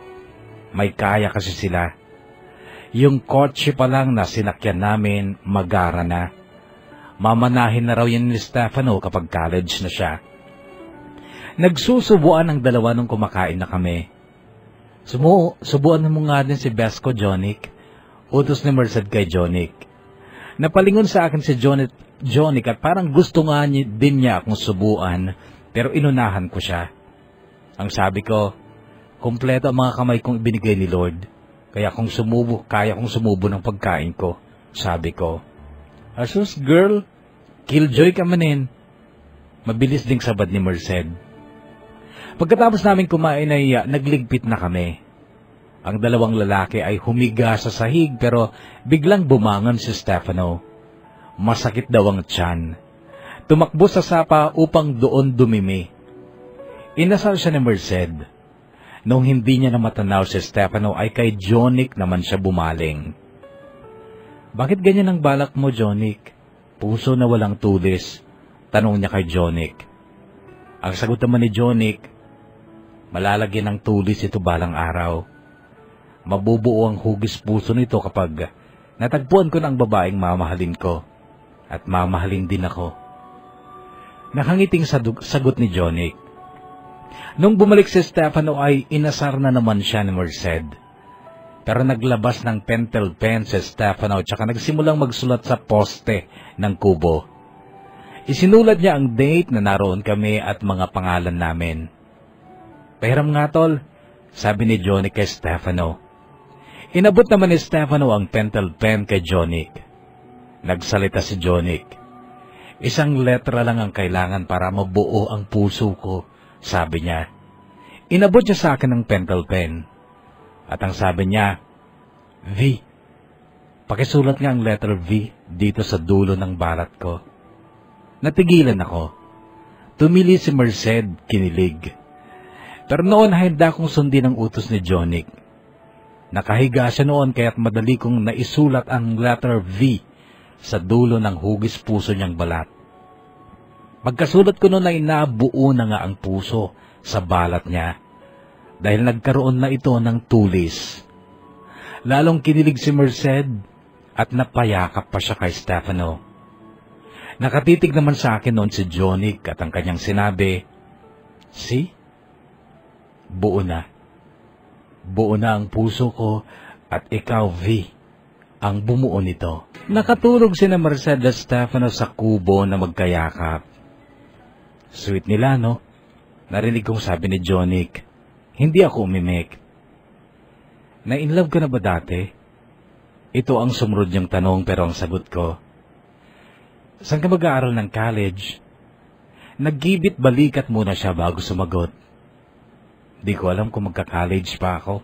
May kaya kasi sila. Yung kotse pa lang na sinakyan namin, magara na. Mamanahin na raw yan ni Stefano kapag college na siya. Nagsusubuan ang dalawa nung kumakain na kami. Subuan mo nga din si Besco, Jonic. Utos ni Merced kay Jonic. Napalingon sa akin si Jonic at parang gusto nga din niya akong subuan, pero inunahan ko siya. Ang sabi ko, kumpleto ang mga kamay kong ibinigay ni Lord, kaya kaya kong sumubo ng pagkain ko, sabi ko. "Asus girl, killjoy ka manin." Mabilis ding sabad ni Merced. Pagkatapos namin kumain ay nagligpit na kami. Ang dalawang lalaki ay humiga sa sahig pero biglang bumangon si Stefano. Masakit daw ang tiyan. Tumakbo sa sapa upang doon dumimi. Inasal siya ni Merced. Nung hindi niya na matanaw si Stefano ay kay Jonic naman siya bumaling. "Bakit ganyan ang balak mo, Jonic? Puso na walang tulis," tanong niya kay Jonic. Ang sagot naman ni Jonic, "Malalagyan ng tulis ito balang araw. Mabubuo ang hugis puso nito kapag natagpuan ko ng babaeng mamahalin ko at mamahalin din ako." Nakangiting sagot ni Jonic. Nung bumalik si Stefano ay inasar na naman siya ni Merced. Pero naglabas ng pentel pen si Stefano tsaka nagsimulang magsulat sa poste ng kubo. Isinulat niya ang date na naroon kami at mga pangalan namin. "Pahiram nga tol," sabi ni Jonic kay Stefano. Inabot naman ni Stefano ang pentel pen kay Jonic. Nagsalita si Jonic. "Isang letra lang ang kailangan para mabuo ang puso ko," sabi niya. Inabot niya sa akin ang pentel pen. At ang sabi niya, "V." Pakisulat nga ang letter V dito sa dulo ng balat ko. Natigilan ako. Tumili si Merced, kinilig. Pero noon handa kong sundin ang utos ni Jonic. Nakahiga siya noon kaya't madali kong naisulat ang letter V sa dulo ng hugis puso niyang balat. Pagkasulat ko noon ay nabuo na nga ang puso sa balat niya dahil nagkaroon na ito ng tulis. Lalong kinilig si Merced at napayakap pa siya kay Stefano. Nakatitig naman sa akin noon si Jonic at ang kanyang sinabi, "See? Buo na. Buo na ang puso ko at ikaw, V, ang bumuo nito." Nakatulog sina Merced at Stefano sa kubo na magkayakap. Sweet nila, no? Narinig kong sabi ni Jonic. Hindi ako umimik. "Na-inlove ka na ba dati?" Ito ang sumunod niyang tanong pero ang sagot ko, "Saan ka mag-aaral ng college?" Naggibit balikat muna siya bago sumagot. Di ko alam kung magka-college pa ako.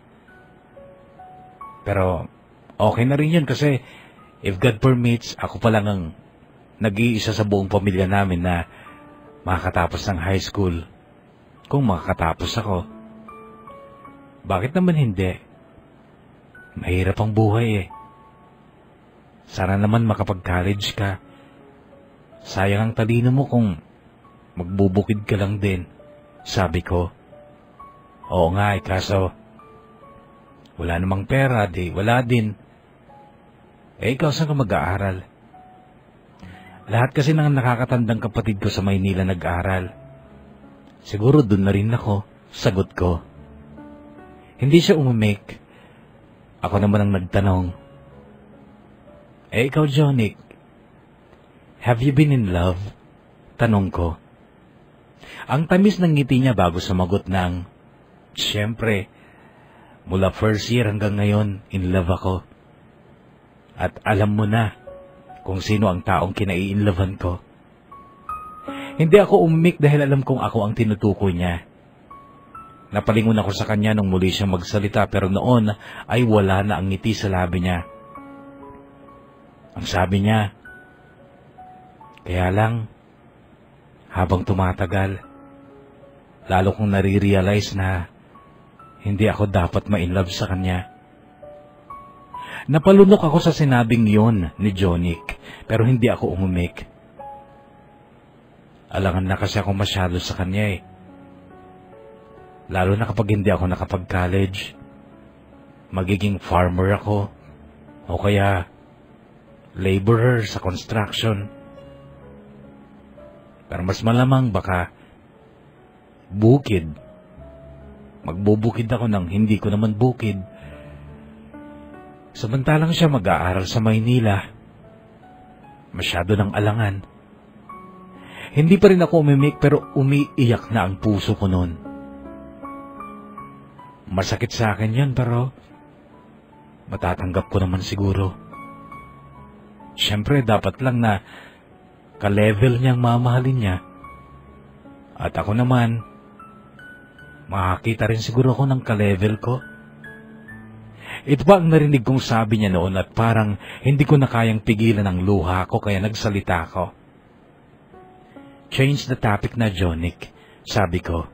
Pero okay na rin yun kasi if God permits, ako pa lang ang nag-iisa sa buong pamilya namin na makakatapos ng high school. Kung makakatapos ako. Bakit naman hindi? Mahirap ang buhay eh. Sana naman makapag-college ka. Sayang ang talino mo kung magbubukid ka lang din, sabi ko. Oo nga eh, kaso wala namang pera, di wala din. Eh ikaw saan ka mag-aaral? Lahat kasi ng nakakatandang kapatid ko sa Maynila nag-aaral. Siguro dun na rin ako, sagot ko. Hindi siya umimik. Ako naman ang nagtanong. Eh ikaw, Jonic, have you been in love? Tanong ko. Ang tamis ng ngiti niya bago sumagot ng, siyempre, mula first year hanggang ngayon, in love ako. At alam mo na kung sino ang taong kinai-inlovean ko. Hindi ako umimik dahil alam kong ako ang tinutukoy niya. Napalingon ako sa kanya nung muli siyang magsalita pero noon ay wala na ang ngiti sa labi niya. Ang sabi niya, kaya lang, habang tumatagal, lalo kong nare-realize na hindi ako dapat ma-inlove sa kanya. Napalunok ako sa sinabing yon ni Jonic, pero hindi ako umimik. Alangan na kasi ako masyado sa kanya eh. Lalo na kapag hindi ako nakapag-college. Magiging farmer ako, o kaya laborer sa construction. Pero mas malamang baka bukid. Magbubukid ako nang hindi ko naman bukid. Samantalang siya mag-aaral sa Maynila. Masyado ng alangan. Hindi pa rin ako umimik pero umiiyak na ang puso ko noon. Masakit sa akin yan pero matatanggap ko naman siguro. Siyempre dapat lang na ka-level niyang mamahalin niya. At ako naman, makakita rin siguro ako ng ka-level ko. Ito ba ang narinig kong sabi niya noon at parang hindi ko na kayang pigilan ang luha ko kaya nagsalita ako. Change the topic na, Jonic, sabi ko.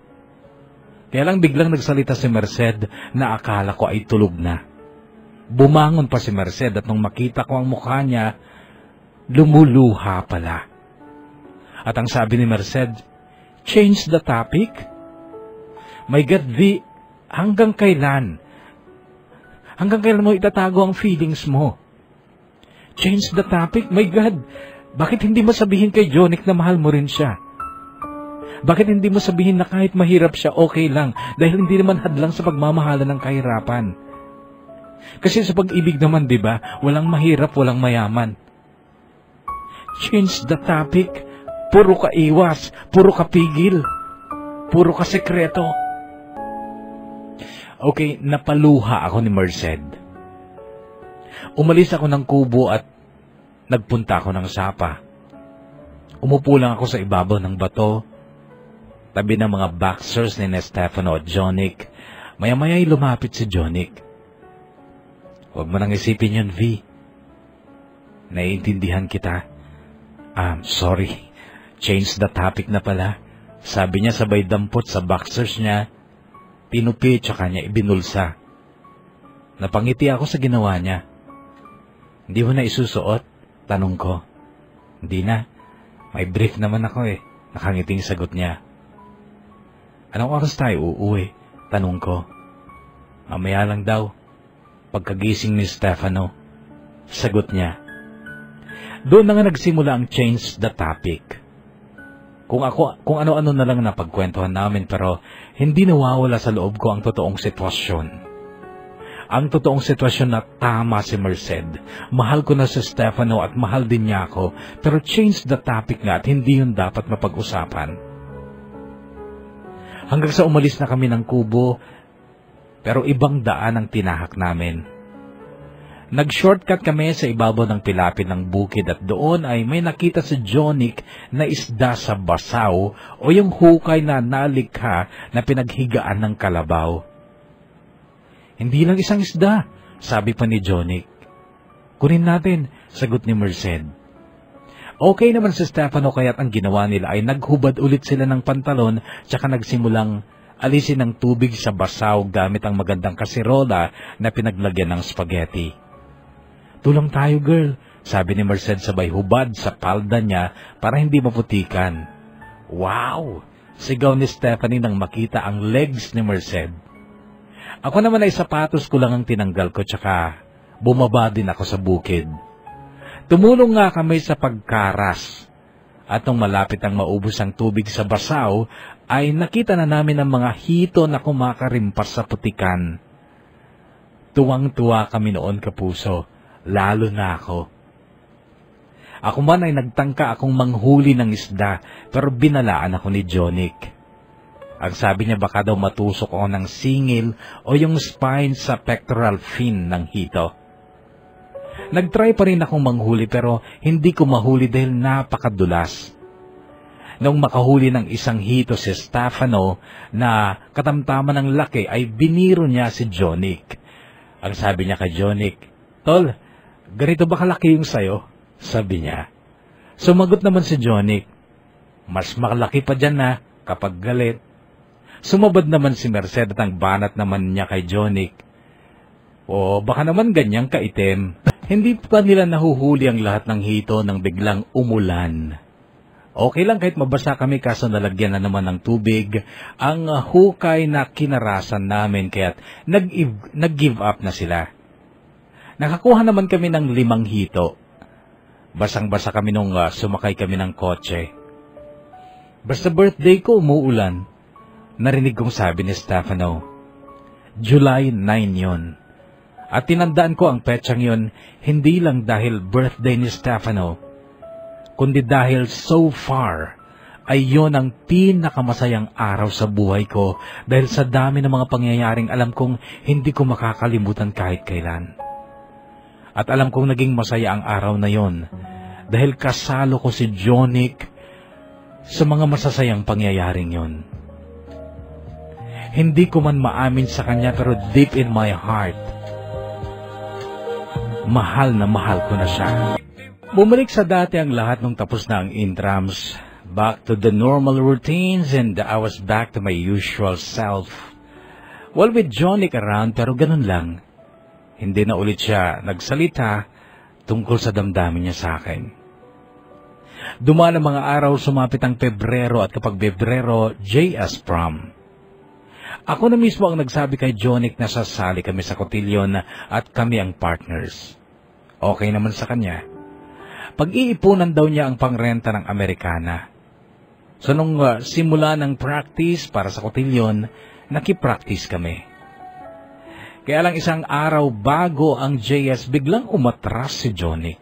Kaya lang biglang nagsalita si Merced na akala ko ay tulog na. Bumangon pa si Merced at nung makita ko ang mukha niya, lumuluha pala. At ang sabi ni Merced, change the topic? My God, V, hanggang kailan? Hanggang kailan mo itatago ang feelings mo? Change the topic? My God, bakit hindi mo sabihin kay Jonic na mahal mo rin siya? Bakit hindi mo sabihin na kahit mahirap siya, okay lang, dahil hindi naman hadlang sa pagmamahalan ng kahirapan? Kasi sa pag-ibig naman, di ba, walang mahirap, walang mayaman. Change the topic. Puro ka iwas, puro ka pigil, puro ka sekreto. Okay, napaluha ako ni Merced. Umalis ako ng kubo at nagpunta ako ng sapa. Umupo lang ako sa ibabaw ng bato, tabi ng mga boxers ni Stefano at Jonic. Maya-maya'y lumapit si Jonic. Huwag mo nang isipin yun, V. Naiintindihan kita. Sorry. Change the topic na pala. Sabi niya sabay dampot sa boxers niya. Tinupi tsaka niya ibinulsa. Napangiti ako sa ginawa niya. Hindi mo na isusuot? Tanong ko. Hindi na. May brief naman ako eh. Nakangiting sagot niya. Anong oras tayo uuwi? Tanong ko. Mamaya lang daw. Pagkagising ni Stefano. Sagot niya. Doon na nga nagsimula ang change the topic. Kung ano-ano na lang napagkwentuhan namin, pero hindi nawawala sa loob ko ang totoong sitwasyon. Ang totoong sitwasyon na tama si Merced. Mahal ko na si Stefano at mahal din niya ako, pero change the topic nga at hindi yun dapat mapag-usapan. Hanggang sa umalis na kami ng kubo, pero ibang daan ang tinahak namin. Nag-shortcut kami sa ibabaw ng pilapid ng bukid at doon ay may nakita si Jonic na isda sa basaw o yung hukay na nalikha na pinaghigaan ng kalabaw. Hindi lang isang isda, sabi pa ni Jonic. Kunin natin, sagot ni Merced. Okay naman si Stefano kaya't ang ginawa nila ay naghubad ulit sila ng pantalon tsaka nagsimulang alisin ng tubig sa basaw gamit ang magandang kasirola na pinaglagyan ng spaghetti. Tulong tayo, girl, sabi ni Merced sabay hubad sa palda niya para hindi maputikan. Wow! Sigaw ni Stephanie nang makita ang legs ni Merced. Ako naman ay sapatos ko lang ang tinanggal ko tsaka bumaba din ako sa bukid. Tumulong nga kami sa pagkaras. At nung malapit ang maubos ang tubig sa basaw, ay nakita na namin ang mga hito na kumakarimpas sa putikan. Tuwang-tuwa kami noon, kapuso, lalo na ako. Ako man ay nagtangka akong manghuli ng isda, pero binalaan ako ni Jonic. Ang sabi niya baka daw matusok ako ng singil o yung spine sa pectoral fin ng hito. Nagtry pa rin akong manghuli pero hindi ko mahuli dahil napakadulas. Nung makahuli ng isang hito si Stefano na katamtaman ng laki ay biniro niya si Jonic. Ang sabi niya kay Jonic, "Tol, ganito ba kalaki yung sayo?" Sabi niya. Sumagot naman si Jonic, "Mas malaki pa dyan na kapag galit." Sumabad naman si Merced at ang banat naman niya kay Jonic, "O baka naman ganyang kaitim." Hindi pa nila nahuhuli ang lahat ng hito nang biglang umulan. Okay lang kahit mabasa kami kaso nalagyan na naman ng tubig ang hukay na kinarasan namin kaya't nag-give up na sila. Nakakuha naman kami ng 5 hito. Basang-basa kami nung sumakay kami ng kotse. Basta birthday ko umuulan. Narinig kong sabi ni Stefano. July 9 yun. At tinandaan ko ang petsang yun hindi lang dahil birthday ni Stefano, kundi dahil so far ay yon ang pinakamasayang araw sa buhay ko dahil sa dami ng mga pangyayaring alam kong hindi ko makakalimutan kahit kailan. At alam kong naging masaya ang araw na yon dahil kasalo ko si Jonic sa mga masasayang pangyayaring yon. Hindi ko man maamin sa kanya pero deep in my heart, mahal na mahal ko na siya. Bumalik sa dati ang lahat nung tapos na ang intrams. Back to the normal routines and I was back to my usual self. Well, with Jonic around pero ganun lang. Hindi na ulit siya nagsalita tungkol sa damdamin niya sa akin. Dumaan ang mga araw, sumapit ang Pebrero at kapag Pebrero, JS Prom. Ako na mismo ang nagsabi kay Jonic na sasali kami sa kotilyon at kami ang partners. Okay naman sa kanya. Pag-iipunan daw niya ang pangrenta ng Amerikana. So nung simula ng practice para sa kotilyon, nakipractice kami. Kaya lang isang araw bago ang JS, biglang umatras si Jonic.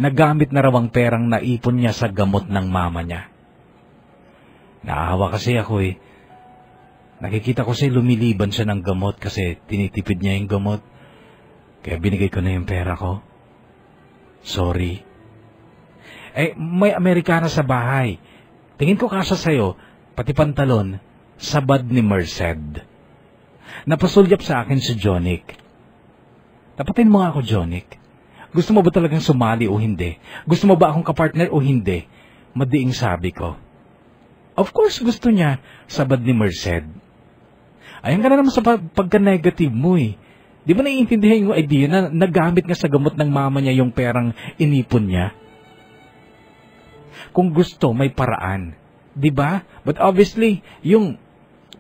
Nagamit na raw ang perang naipon niya sa gamot ng mama niya. Naawa kasi ako eh. Nakikita ko siya lumiliban siya ng gamot kasi tinitipid niya yung gamot. Kaya binigay ko na yung pera ko. Sorry. May Amerikana sa bahay. Tingin ko kasya sa'yo, pati pantalon, sabad ni Merced. Napasulyap sa akin si Jonic. Tapatin mo nga ako, Jonic. Gusto mo ba talagang sumali o hindi? Gusto mo ba akong kapartner o hindi? Madiing sabi ko. Of course gusto niya, sabad ni Merced. Ayan ka na naman sa pagka-negative mo eh. Di ba naiintindihan yung idea na nagamit nga sa gamot ng mama niya yung perang inipon niya? Kung gusto, may paraan. Di ba? But obviously, yung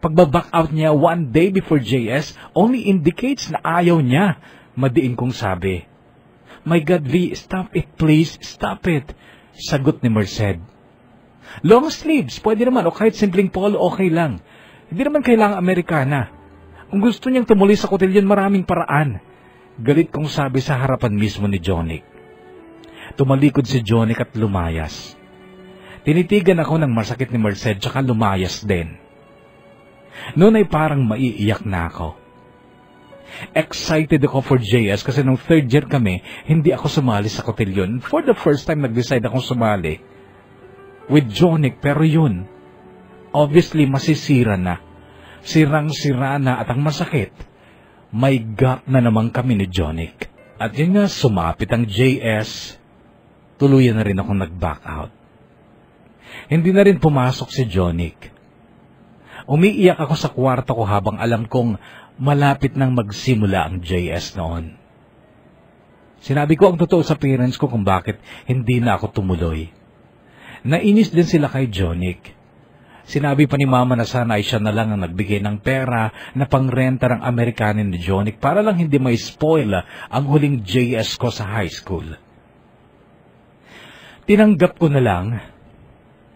pagbaback out niya one day before JS only indicates na ayaw niya. Madiin kong sabi. My God, V, stop it please, stop it. Sagot ni Merced. Long sleeves, pwede naman, o kahit simpleng polo, okay lang. Hindi naman kailangang Amerikana. Kung gusto niyang tumuloy sa kotilyon, maraming paraan. Galit kong sabi sa harapan mismo ni Jonic. Tumalikod si Jonic at lumayas. Tinitigan ako ng masakit ni Merced, tsaka lumayas din. Noon ay parang maiiyak na ako. Excited ako for JS kasi nung third year kami, hindi ako sumali sa kotilyon. For the first time, nag-decide akong sumali with Jonic, pero yun, obviously masisira na. Sirang-sira na at ang masakit, may gap na naman kami ni Jonic. At yun nga, sumapit ang JS, tuluyan na rin akong nag-back out. Hindi na rin pumasok si Jonic. Umiiyak ako sa kwarto ko habang alam kong malapit nang magsimula ang JS noon. Sinabi ko ang totoo sa parents ko kung bakit hindi na ako tumuloy. Nainis din sila kay Jonic. Sinabi pa ni mama na sana ay siya na lang ang nagbigay ng pera na pangrenta ng Amerikanin ni Jonic para lang hindi may spoil ang huling JS ko sa high school. Tinanggap ko na lang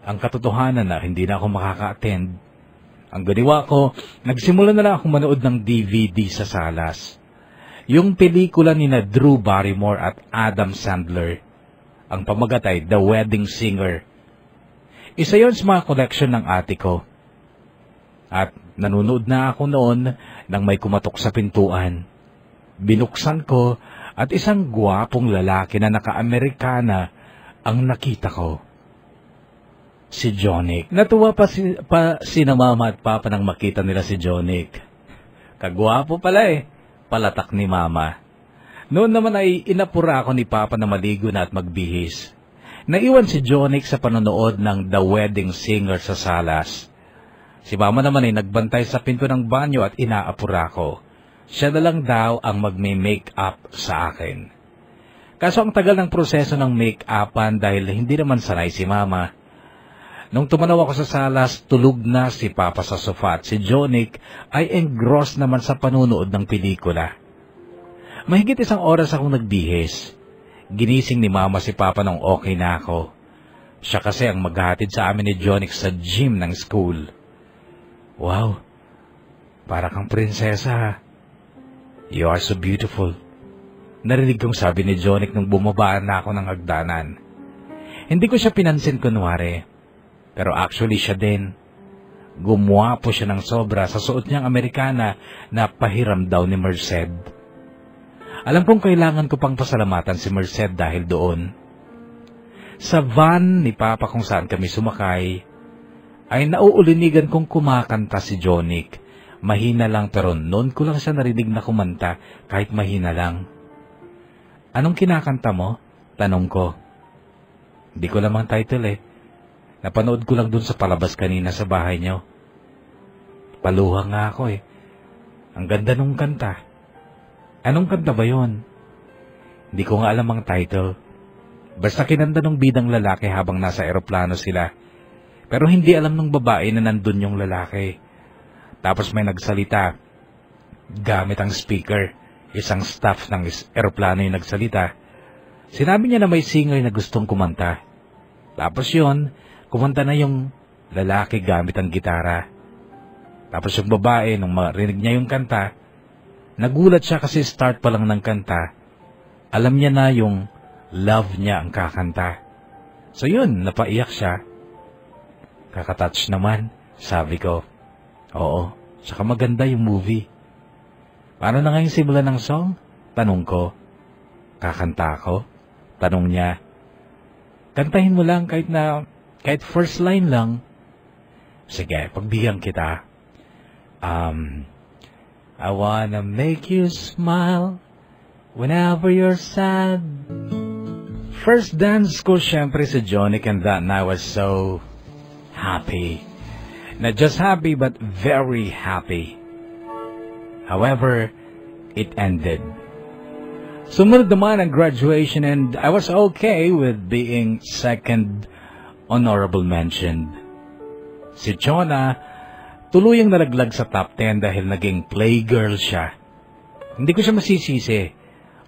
ang katotohanan na hindi na ako makaka-attend. Ang ganiwa ko, nagsimula na lang akong manood ng DVD sa salas. Yung pelikula ni na Drew Barrymore at Adam Sandler. Ang pamagat ay The Wedding Singer. Isa yon sa mga collection ng ate ko. At nanonood na ako noon nang may kumatok sa pintuan. Binuksan ko at isang gwapong lalaki na naka-Amerikana ang nakita ko. Si Jonic. Natuwa pa sina mama at papa nang makita nila si Jonic. Kagwapo pala eh, palatak ni mama. Noon naman ay inapura ako ni papa na maligo na at magbihis. Naiwan si Jonic sa panonood ng The Wedding Singer sa salas. Si mama naman ay nagbantay sa pinto ng banyo at inaapura ko. Siya na lang daw ang magme-make up sa akin. Kaso ang tagal ng proseso ng make-upan dahil hindi naman sanay si mama. Nung tumanaw ako sa salas, tulog na si Papa sa sofa at si Jonic ay engrossed naman sa panunood ng pelikula. Mahigit 1 oras akong nagbihis. Ginising ni Mama si Papa nung okay na ako. Siya kasi ang maghahatid sa amin ni Jonic sa gym ng school. Wow, para kang prinsesa. You are so beautiful. Narinig kong sabi ni Jonic nung bumabaan na ako ng hagdanan. Hindi ko siya pinansin kunwari. Pero actually siya din. Gumwapo siya ng sobra sa suot niyang Amerikana na pahiram daw ni Merced. Alam kong kailangan ko pang pasalamatan si Merced dahil doon. Sa van ni Papa kung saan kami sumakay, ay nauulinigan kong kumakanta si Jonic. Mahina lang pero noon ko lang siya narinig na kumanta kahit mahina lang. Anong kinakanta mo? Tanong ko. Hindi ko lamang title eh. Napanood ko lang dun sa palabas kanina sa bahay niyo. Paluha nga ako eh. Ang ganda nung kanta. Anong kanta ba yon? Hindi ko nga alam ang title. Basta kinanta nung bidang lalaki habang nasa eroplano sila. Pero hindi alam ng babae na nandun yung lalaki. Tapos may nagsalita. Gamit ang speaker. Isang staff ng eroplano yung nagsalita. Sinabi niya na may singer na gustong kumanta. Tapos yon, kumanta na yung lalaki gamit ang gitara. Tapos yung babae, nung marinig niya yung kanta, nagulat siya kasi start pa lang ng kanta. Alam niya na yung love niya ang kakanta. So yun, napaiyak siya. Kakatouch naman, sabi ko. Oo, saka maganda yung movie. Paano na ngayong simula ng song? Tanong ko. Kakanta ako? Tanong niya. Kantahin mo lang kahit first line lang. Sige, pagbigyan kita. I wanna make you smile whenever you're sad. First dance ko syempre si Jonic, and that night I was so happy. Not just happy but very happy. However, it ended. Sumunod naman ang graduation and I was okay with being second honorable mentioned. Si Chona, tuluyang nalaglag sa top 10 dahil naging playgirl siya. Hindi ko siya masisisi.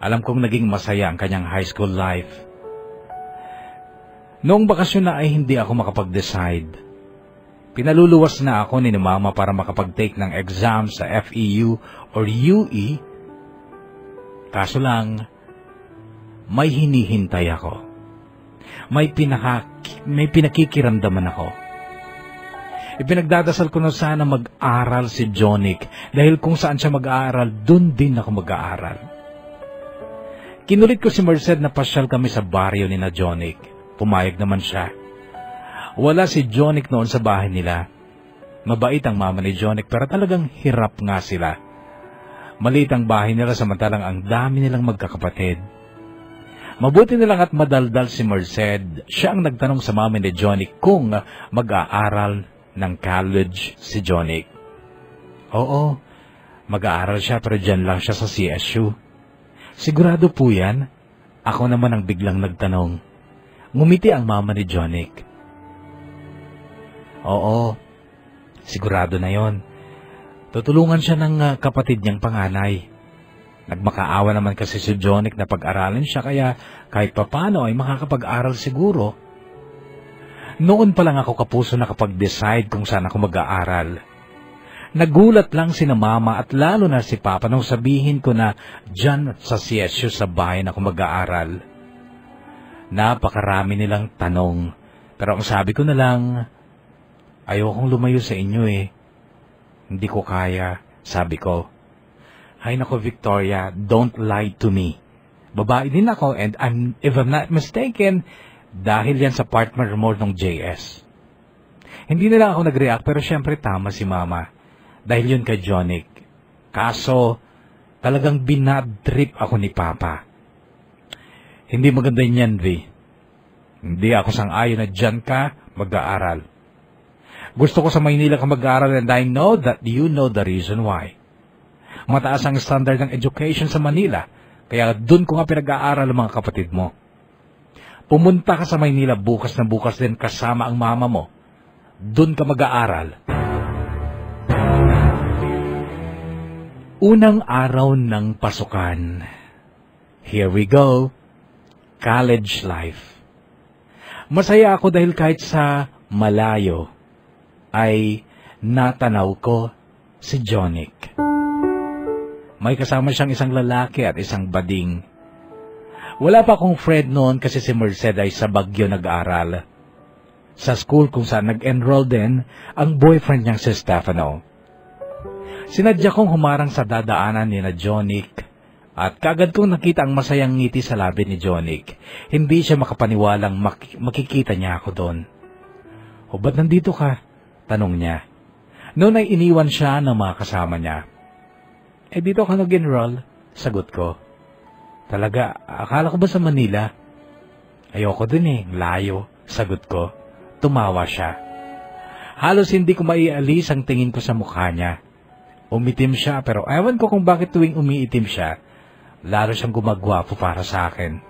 Alam kong naging masaya ang kanyang high school life. Noong bakasyon na ay hindi ako makapag-decide. Pinaluluwas na ako ni Mama para makapag-take ng exam sa FEU or UE. Kaso lang, may hinihintay ako. May pinakikiramdaman ako. Ipinagdadasal ko na sana mag-aral si Jonic dahil kung saan siya mag-aaral, dun din ako mag-aaral. Kinulit ko si Merced na pasyal kami sa baryo ni na Jonic. Pumayag naman siya. Wala si Jonic noon sa bahay nila. Mabait ang mama ni Jonic pero talagang hirap nga sila. Maliit ang bahay nila samantalang ang dami nilang magkakapatid. Mabuti nilang at madaldal si Merced. Siya ang nagtanong sa mama ni Jonic kung mag-aaral ng college si Jonic. Oo, mag-aaral siya pero dyan lang siya sa CSU. Sigurado po yan? Ako naman ang biglang nagtanong. Ngumiti ang mama ni Jonic. Oo, sigurado na yon. Tutulungan siya ng kapatid niyang panganay. Nagmakaawa naman kasi si Jonic na pag-aralin siya kaya kahit papano ay makakapag-aral siguro. Noon pa lang ako kapuso nakapag-decide kung saan ako mag-aaral. Nagulat lang si na Mama at lalo na si Papa nung sabihin ko na dyan sa CSU sa bayan ako mag-aaral. Napakarami nilang tanong pero ang sabi ko na lang, ayokong lumayo sa inyo eh. Hindi ko kaya, sabi ko. Hay nako Victoria, don't lie to me. Babae din ako and if I'm not mistaken, dahil yan sa partner mo ng JS. Hindi nila ako nag-react pero syempre tama si Mama. Dahil yun kay Jonic. Kaso, talagang binadtrip ako ni Papa. Hindi maganda yan, V. Hindi ako sang-ayon na dyan ka mag-aaral. Gusto ko sa Maynila ka mag-aaral and I know that you know the reason why. Mataas ang standard ng education sa Manila, kaya dun ko nga pinag-aaral ang mga kapatid mo. Pumunta ka sa Maynila bukas na bukas din kasama ang mama mo. Dun ka mag-aaral. Unang araw ng pasukan. Here we go. College life. Masaya ako dahil kahit sa malayo, ay natanaw ko si Jonic. May kasama siyang isang lalaki at isang bading. Wala pa akong friend noon kasi si Merced ay sa Baguio nag-aaral. Sa school kung saan nag-enroll din ang boyfriend niyang si Stefano. Sinadya kong humarang sa dadaanan ni na Jonic at kagad kong nakita ang masayang ngiti sa labi ni Jonic. Hindi siya makapaniwalang makikita niya ako doon. O ba't nandito ka? Tanong niya. Noon ay iniwan siya ng mga kasama niya. Dito ka nag-enroll? Sagot ko. Talaga, akala ko ba sa Manila? Ayoko din layo. Sagot ko. Tumawa siya. Halos hindi ko maialis ang tingin ko sa mukha niya. Umitim siya pero ewan ko kung bakit tuwing umiitim siya, lalo siyang gumagwapo para sa akin.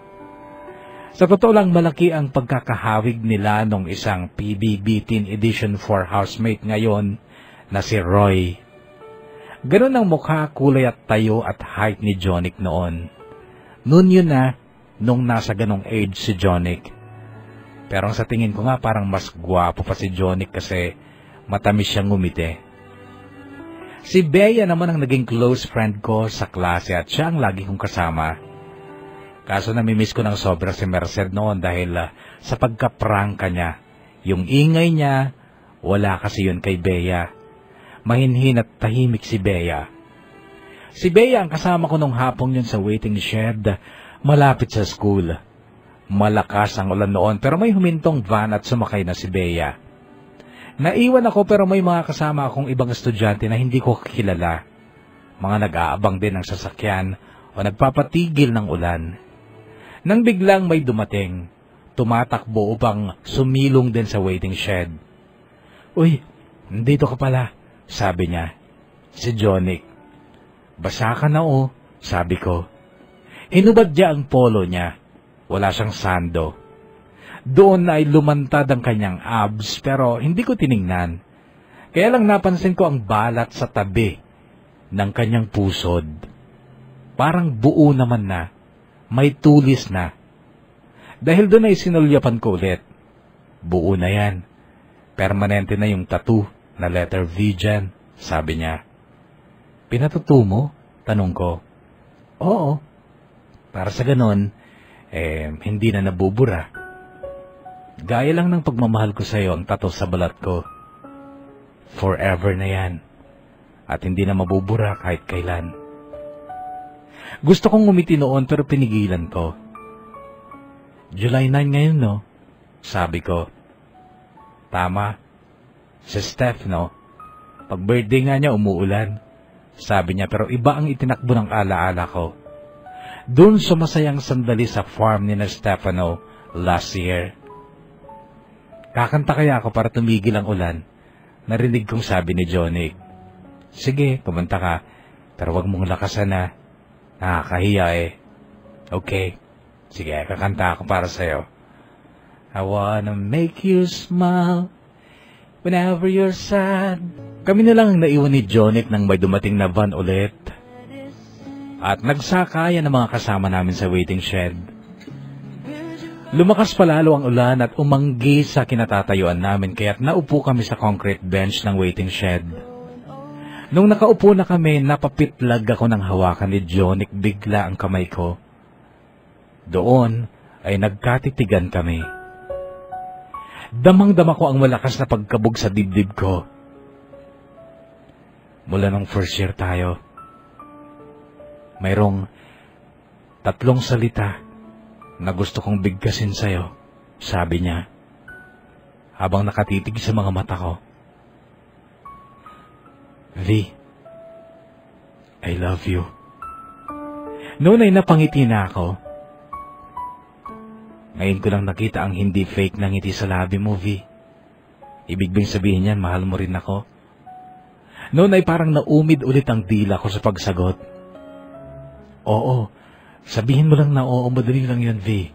Sa totoo lang malaki ang pagkakahawig nila nung isang PBB Teen Edition 4 housemate ngayon na si Roy. Ganun ang mukha, kulay at tayo at height ni Jonic noon. Noon yun na, nung nasa ganong age si Jonic. Pero ang sa tingin ko nga parang mas gwapo pa si Jonic kasi matamis siyang ngumiti. Si Bea naman ang naging close friend ko sa klase at siya ang lagi kong kasama. Kaso namimiss ko ng sobra si Merced noon dahil sa pagkaprangka niya. Yung ingay niya, wala kasi yun kay Bea. Mahinhin at tahimik si Bea. Si Bea ang kasama ko nung hapong yun sa waiting shed, malapit sa school. Malakas ang ulan noon pero may humintong van at sumakay na si Bea. Naiwan ako pero may mga kasama akong ibang estudyante na hindi ko kilala. Mga nag-aabang din ng sasakyan o nagpapatigil ng ulan. Nang biglang may dumating, tumatakbo upang sumilong din sa waiting shed. "Uy, nandito ka pala," sabi niya. Si Jonic. "Basa ka na oh," sabi ko. Hinubad niya ang polo niya. Wala siyang sando. Doon ay lumantad ang kanyang abs pero hindi ko tiningnan. Kaya lang napansin ko ang balat sa tabi ng kanyang pusod. Parang buo naman na. May tulis na. Dahil doon ay sinulyapan ko ulit. Buo na yan. Permanente na yung tattoo na letter V dyan, sabi niya. "Pinatuto mo?" tanong ko. "Oo. Para sa ganon, hindi na nabubura. Gaya lang ng pagmamahal ko sa'yo ang tattoo sa balat ko. Forever na yan. At hindi na mabubura kahit kailan." Gusto kong ngumiti noon pero pinigilan ko. "July 9 ngayon, no?" sabi ko. "Tama. Si Steph, no? Pag birthday nga niya, umuulan," sabi niya pero iba ang itinakbo ng alaala ko. Doon sumasayang sandali sa farm ni na Stefano last year. Kakanta kaya ako para tumigil ang ulan. Narinig kong sabi ni Jonic. "Sige, kumanta ka. Pero wag mong lakasan na. Nakakahiya eh." "Okay. Sige, kakanta ako para sa'yo. I wanna make you smile whenever you're sad." Kami na lang ang naiwan ni Jonic nang may dumating na van ulit. At nagsakayan ng mga kasama namin sa waiting shed. Lumakas palalo ang ulan at umanggi sa kinatatayuan namin kaya't naupo kami sa concrete bench ng waiting shed. Nung nakaupo na kami, napapitlag ako ng hawakan ni Jonic bigla ang kamay ko. Doon ay nagkatitigan kami. Damang-dama ko ang malakas na pagkabog sa dibdib ko. Mula nung first year tayo, mayroong 3 salita na gusto kong bigkasin sa'yo, sabi niya, habang nakatitig sa mga mata ko. "V, I love you." Noon ay napangiti na ako. Ngayon ko lang nakita ang hindi fake na ngiti sa labi mo, V. Ibig bang sabihin niyan, mahal mo rin ako? Noon ay parang naumid ulit ang dila ko sa pagsagot. "Oo, sabihin mo lang na oo, madali lang yun, V.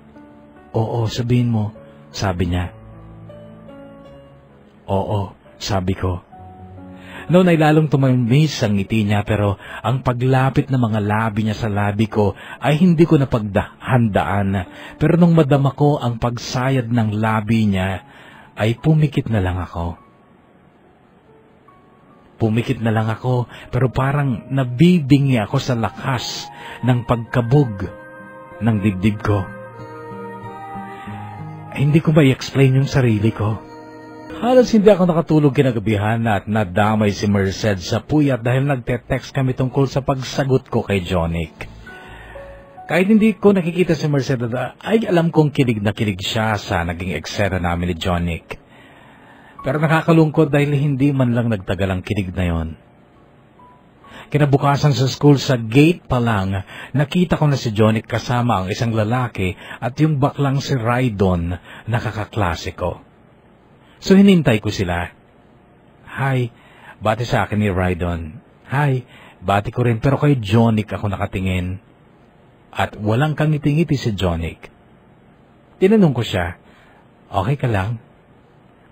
Oo, sabihin mo," sabi niya. "Oo," sabi ko. Noon ay lalong tumamis ang ngiti niya pero ang paglapit ng mga labi niya sa labi ko ay hindi ko napaghandaan. Pero nung madama ko ang pagsayad ng labi niya ay pumikit na lang ako. Pumikit na lang ako pero parang nabibingi ako sa lakas ng pagkabog ng dibdib ko. Hindi ko ma-explain yung sarili ko. Halos hindi ako nakatulog kinagabihan at nadamay si Merced sa puyat dahil nagte-text kami tungkol sa pagsagot ko kay Jonic. Kahit hindi ko nakikita si Merced ay alam kong kilig na kilig siya sa naging eksena namin ni Jonic. Pero nakakalungkot dahil hindi man lang nagtagal ang kilig na yon. Kinabukasan sa school, sa gate pa lang, nakita ko na si Jonic kasama ang isang lalaki at yung baklang si Rydon na kakaklase ko. So hinintay ko sila. "Hi," bati sa akin ni Rydon. "Hi," bati ko rin pero kay Jonic ako nakatingin. At walang kangiti-ngiti si Jonic. Tinanong ko siya, "Okay ka lang?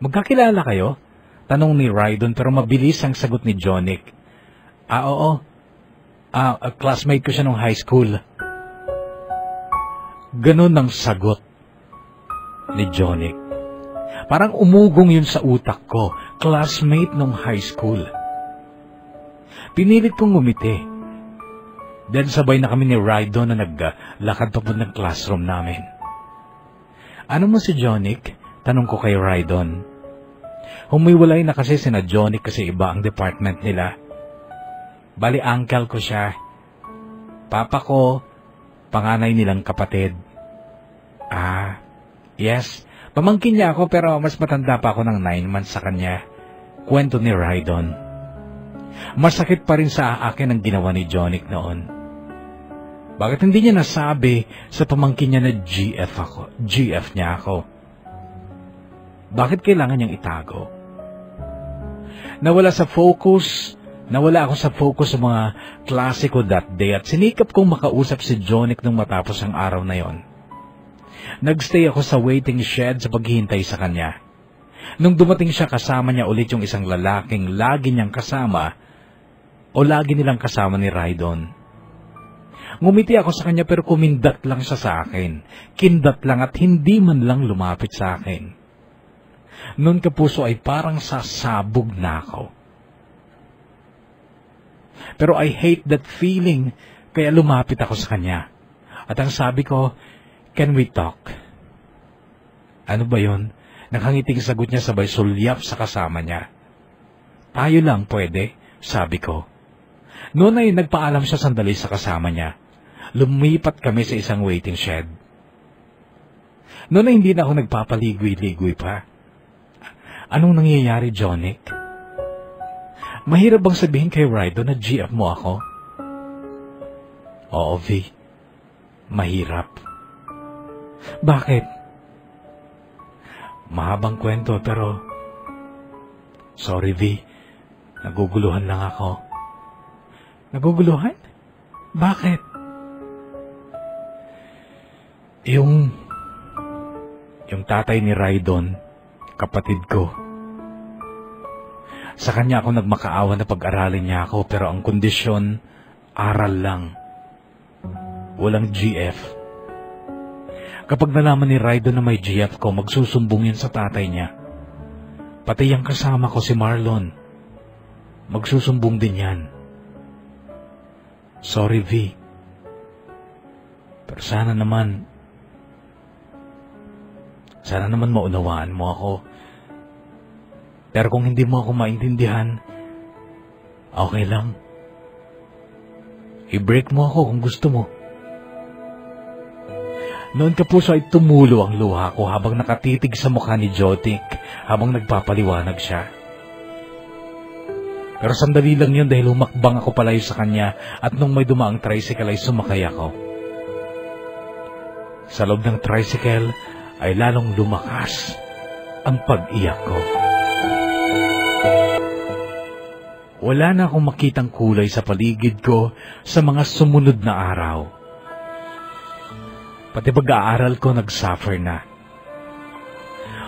Magkakilala kayo?" Tanong ni Rydon pero mabilis ang sagot ni Jonic. Oo. Classmate ko siya nung high school." Ganun ang sagot ni Jonic. Parang umugong yun sa utak ko, classmate nung high school. Pinilit kong ngumiti. Then sabay na kami ni Rydon na naglakad papuntang classroom namin. Ano mo si Jonic? Tanong ko kay Rydon. Humiwalay na kasi sina Jonic kasi iba ang department nila. Bali uncle ko siya. Papa ko, panganay nilang kapatid. Ah, yes. Pamangkin niya ako pero mas matanda pa ako ng 9 months sa kanya. Kwento ni Rydon. Masakit pa rin sa akin ang ginawa ni Jonic noon. Bakit hindi niya nasabi sa pamangkin niya na GF niya ako? Bakit kailangan niyang itago? Nawala ako sa focus sa mga klase ko that day at sinikap kong makausap si Jonic nung matapos ang araw na yon. Nagstay ako sa waiting shed sa paghihintay sa kanya. Nung dumating siya, kasama niya ulit yung isang lalaking lagi niyang kasama o lagi nilang kasama ni Rydon. Ngumiti ako sa kanya pero kumindat lang siya sa akin. Kindat lang at hindi man lang lumapit sa akin. Noon kapuso ay parang sasabog na ako. Pero I hate that feeling kaya lumapit ako sa kanya. At ang sabi ko, can we talk? Ano ba yun? Nakangiting sagot niya sabay sulyap sa kasama niya. Tayo lang pwede, sabi ko. Noon ay nagpaalam siya sandali sa kasama niya. Lumipat kami sa isang waiting shed. Noon ay hindi na ako nagpapaligoy-ligoy pa. Anong nangyayari, Jonic? Mahirap bang sabihin kay Rydon na GF mo ako? Oo, V. Mahirap. Bakit? Mahabang kwento pero... Sorry, V. Naguguluhan lang ako. Naguguluhan? Bakit? Yung tatay ni Rydon, kapatid ko. Sa kanya ako nagmakaawa na pag-aralin niya ako pero ang kondisyon, aral lang. Walang GF. Kapag nalaman ni Rydon na may GF ko, magsusumbong yun sa tatay niya. Pati yung kasama ko si Marlon. Magsusumbong din yan. Sorry, V. Pero sana naman maunawaan mo ako. Pero kung hindi mo ako maintindihan, okay lang. I-break mo ako kung gusto mo. Noon kapuso ay tumulo ang luha ko habang nakatitig sa mukha ni Jonic habang nagpapaliwanag siya. Pero sandali lang yun dahil humakbang ako palayo sa kanya at nung may dumaang tricycle ay sumakay ako. Sa loob ng tricycle ay lalong lumakas ang pag-iyak ko. Wala na akong makitang kulay sa paligid ko sa mga sumunod na araw. Pati pag-aaral ko nag-suffer na.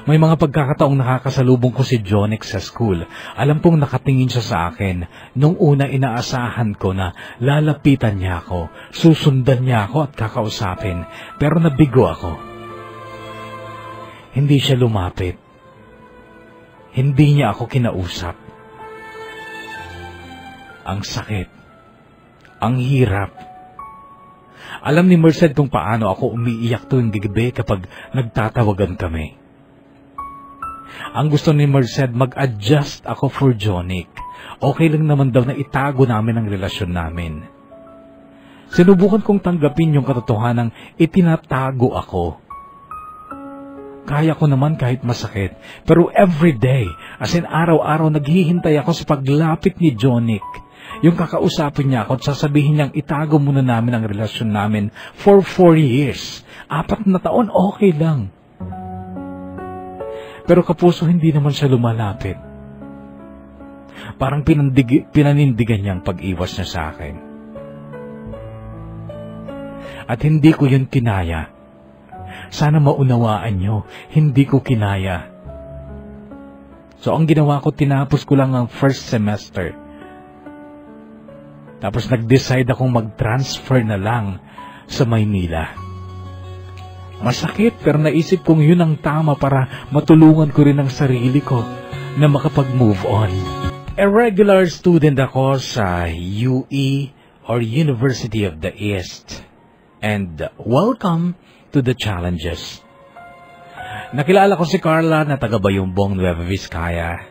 May mga pagkakataong nakakasalubong ko si Jonic sa school. Alam kong nakatingin siya sa akin. Nung una inaasahan ko na lalapitan niya ako, susundan niya ako at kakausapin. Pero nabigo ako. Hindi siya lumapit. Hindi niya ako kinausap. Ang sakit. Ang hirap. Alam ni Merced kung paano ako umiiyak tuwing gabi kapag nagtatawagan kami. Ang gusto ni Merced, mag-adjust ako for Jonic. Okay lang naman daw na itago namin ang relasyon namin. Sinubukan kong tanggapin yung katotohanang itinatago ako. Kaya ko naman kahit masakit. Pero everyday, as in araw-araw, naghihintay ako sa paglapit ni Jonic. Yung kakausapin niya ako at sasabihin niyang itago muna namin ang relasyon namin for 4 years. 4 na taon, okay lang. Pero kapuso, hindi naman siya lumalapit. Parang pinanindigan niya ang pag-iwas niya sa akin. At hindi ko yun kinaya. Sana maunawaan niyo, hindi ko kinaya. So ang ginawa ko, tinapos ko lang ang first semester. Tapos nag-decide akong mag-transfer na lang sa Maynila. Masakit pero naisip kong yun ang tama para matulungan ko rin ang sarili ko na makapag-move on. A regular student ako sa UE or University of the East. And welcome to the challenges. Nakilala ko si Carla na taga Bayumbong, Nueva Vizcaya.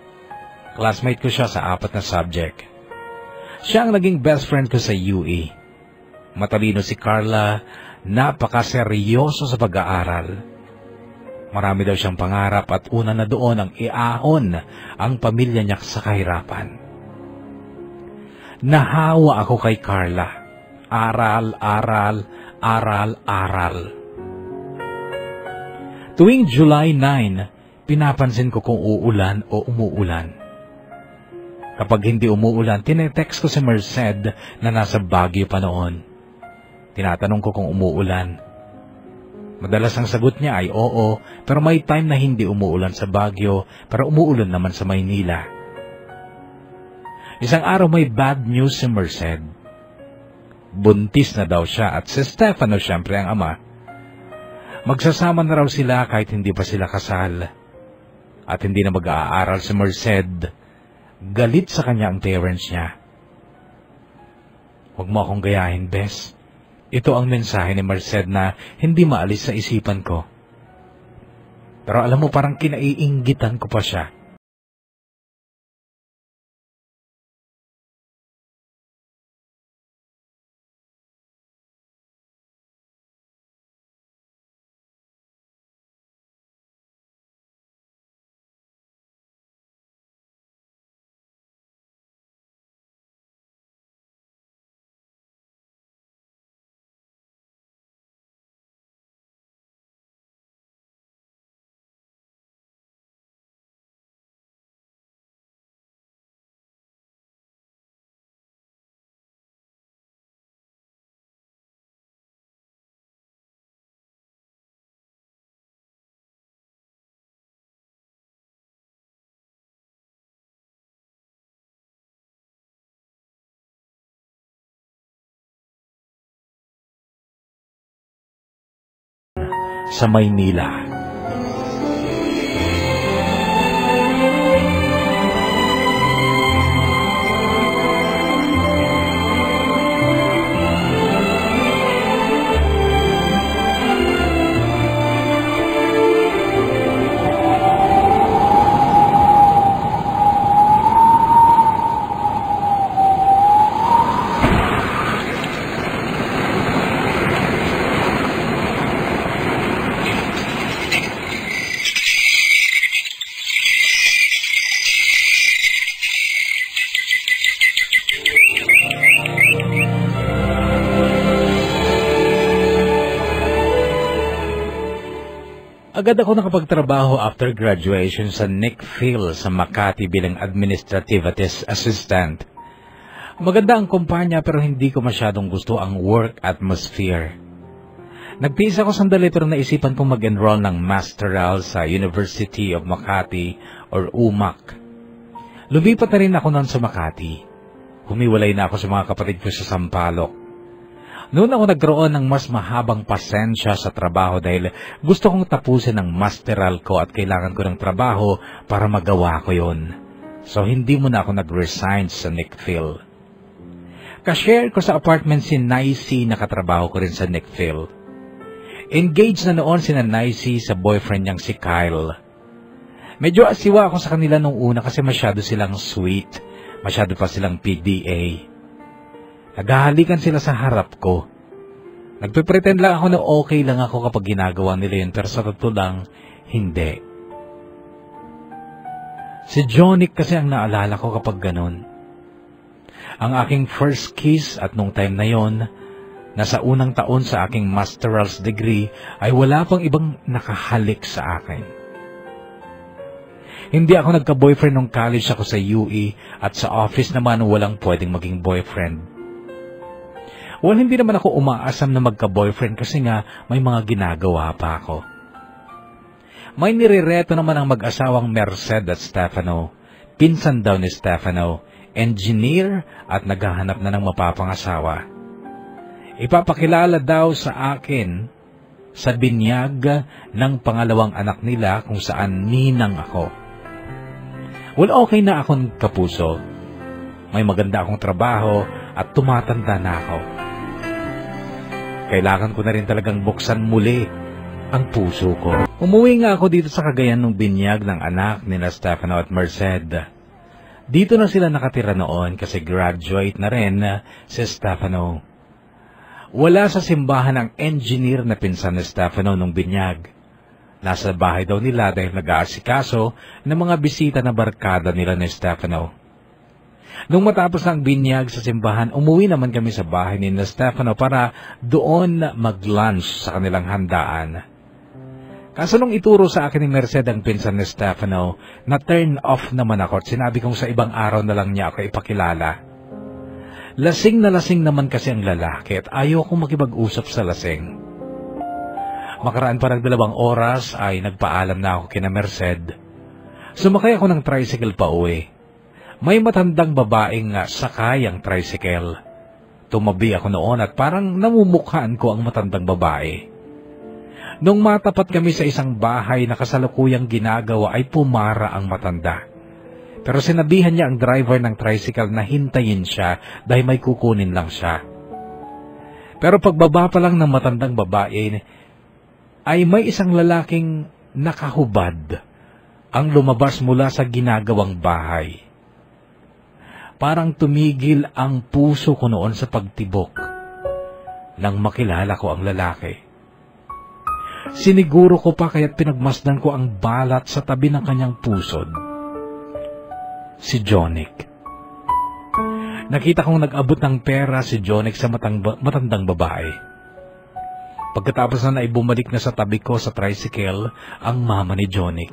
Classmate ko siya sa 4 na subject. Siya ang naging best friend ko sa UE. Matalino si Carla, napakaseryoso sa pag-aaral. Marami daw siyang pangarap at una na doon ang iahon ang pamilya niya sa kahirapan. Nahawa ako kay Carla. Aral, aral, aral, aral. Tuwing July 9, pinapansin ko kung uulan o umuulan. Kapag hindi umuulan, tinetext ko si Merced na nasa Baguio pa noon. Tinatanong ko kung umuulan. Madalas ang sagot niya ay oo, pero may time na hindi umuulan sa Baguio, pero umuulan naman sa Maynila. Isang araw may bad news si Merced. Buntis na daw siya at si Stefano siyempre ang ama. Magsasama na raw sila kahit hindi pa sila kasal. At hindi na mag-aaral si Merced. Galit sa kanya ang parents niya. Huwag mo akong gayahin, Bes. Ito ang mensahe ni Merced na hindi maalis sa isipan ko. Pero alam mo, parang kinaiinggitan ko pa siya. Sa Maynila. Agad ako nakapagtrabaho after graduation sa Nick Phil sa Makati bilang administrative assistant. Maganda ang kumpanya pero hindi ko masyadong gusto ang work atmosphere. Nagtiis ako sandali pero naisipan kong mag-enroll ng Masteral sa University of Makati or UMAC. Lumipat na rin ako noon sa Makati. Humiwalay na ako sa mga kapatid ko sa Sampaloc. Noon ako nagkaroon ng mas mahabang pasensya sa trabaho dahil gusto kong tapusin ang masteral ko at kailangan ko ng trabaho para magawa ko yon. So hindi muna ako nag-resign sa Nickville. Ka-share ko sa apartment si Nicey, nakatrabaho ko rin sa Nickville. Engaged na noon si Nicey sa boyfriend niyang si Kyle. Medyo asiwa ako sa kanila nung una kasi masyado silang sweet, masyado pa silang PDA. Naghahalikan sila sa harap ko. Nagpipretend lang ako na okay lang ako kapag ginagawa nila yun, pero sa totoo lang, hindi. Si Jonic kasi ang naalala ko kapag ganun. Ang aking first kiss at nung time na yon, nasa unang taon sa aking master's degree, ay wala pang ibang nakahalik sa akin. Hindi ako nagka-boyfriend nung college ako sa UE at sa office naman walang pwedeng maging boyfriend. Well, hindi naman ako umaasam na magka-boyfriend kasi nga may mga ginagawa pa ako. May nirereto naman ang mag-asawang Merced at Stefano. Pinsan daw ni Stefano, engineer at naghahanap na ng mapapangasawa. Ipapakilala daw sa akin sa binyag ng pangalawang anak nila kung saan ninang ako. Well, okay na akong kapuso. May maganda akong trabaho at tumatanda na ako. Kailangan ko na rin talagang buksan muli ang puso ko. Umuwi nga ako dito sa Cagayan ng binyag ng anak nila Stefano at Merced. Dito na sila nakatira noon kasi graduate na rin si Stefano. Wala sa simbahan ang engineer na pinsan ni Stefano nung binyag. Nasa bahay daw nila dahil nag-aasikaso ng mga bisita na barkada nila ni Stefano. Nung matapos ang binyag sa simbahan, umuwi naman kami sa bahay ni Stefano para doon mag-lunch sa kanilang handaan. Kaso nung ituro sa akin ni Merced ang pinsan ni Stefano, na-turn off naman ako at sinabi kong sa ibang araw na lang niya ako ipakilala. Lasing na lasing naman kasi ang lalaki at ayaw kong makipag-usap sa lasing. Makaraan pa ng 2 oras ay nagpaalam na ako kina Merced. Sumakay ako ng tricycle pa uwi. May matandang babaeng sakay ang tricycle. Tumabi ako noon at parang namumukhaan ko ang matandang babae. Nung matapat kami sa isang bahay na kasalukuyang ginagawa ay pumara ang matanda. Pero sinabihan niya ang driver ng tricycle na hintayin siya dahil may kukunin lang siya. Pero pagbaba pa lang ng matandang babae, ay may isang lalaking nakahubad ang lumabas mula sa ginagawang bahay. Parang tumigil ang puso ko noon sa pagtibok nang makilala ko ang lalaki. Siniguro ko pa kaya't pinagmasdan ko ang balat sa tabi ng kanyang pusod. Si Jonic. Nakita kong nag-abot ng pera si Jonic sa matandang babae. Pagkatapos na bumalik na sa tabi ko sa tricycle ang mama ni Jonic.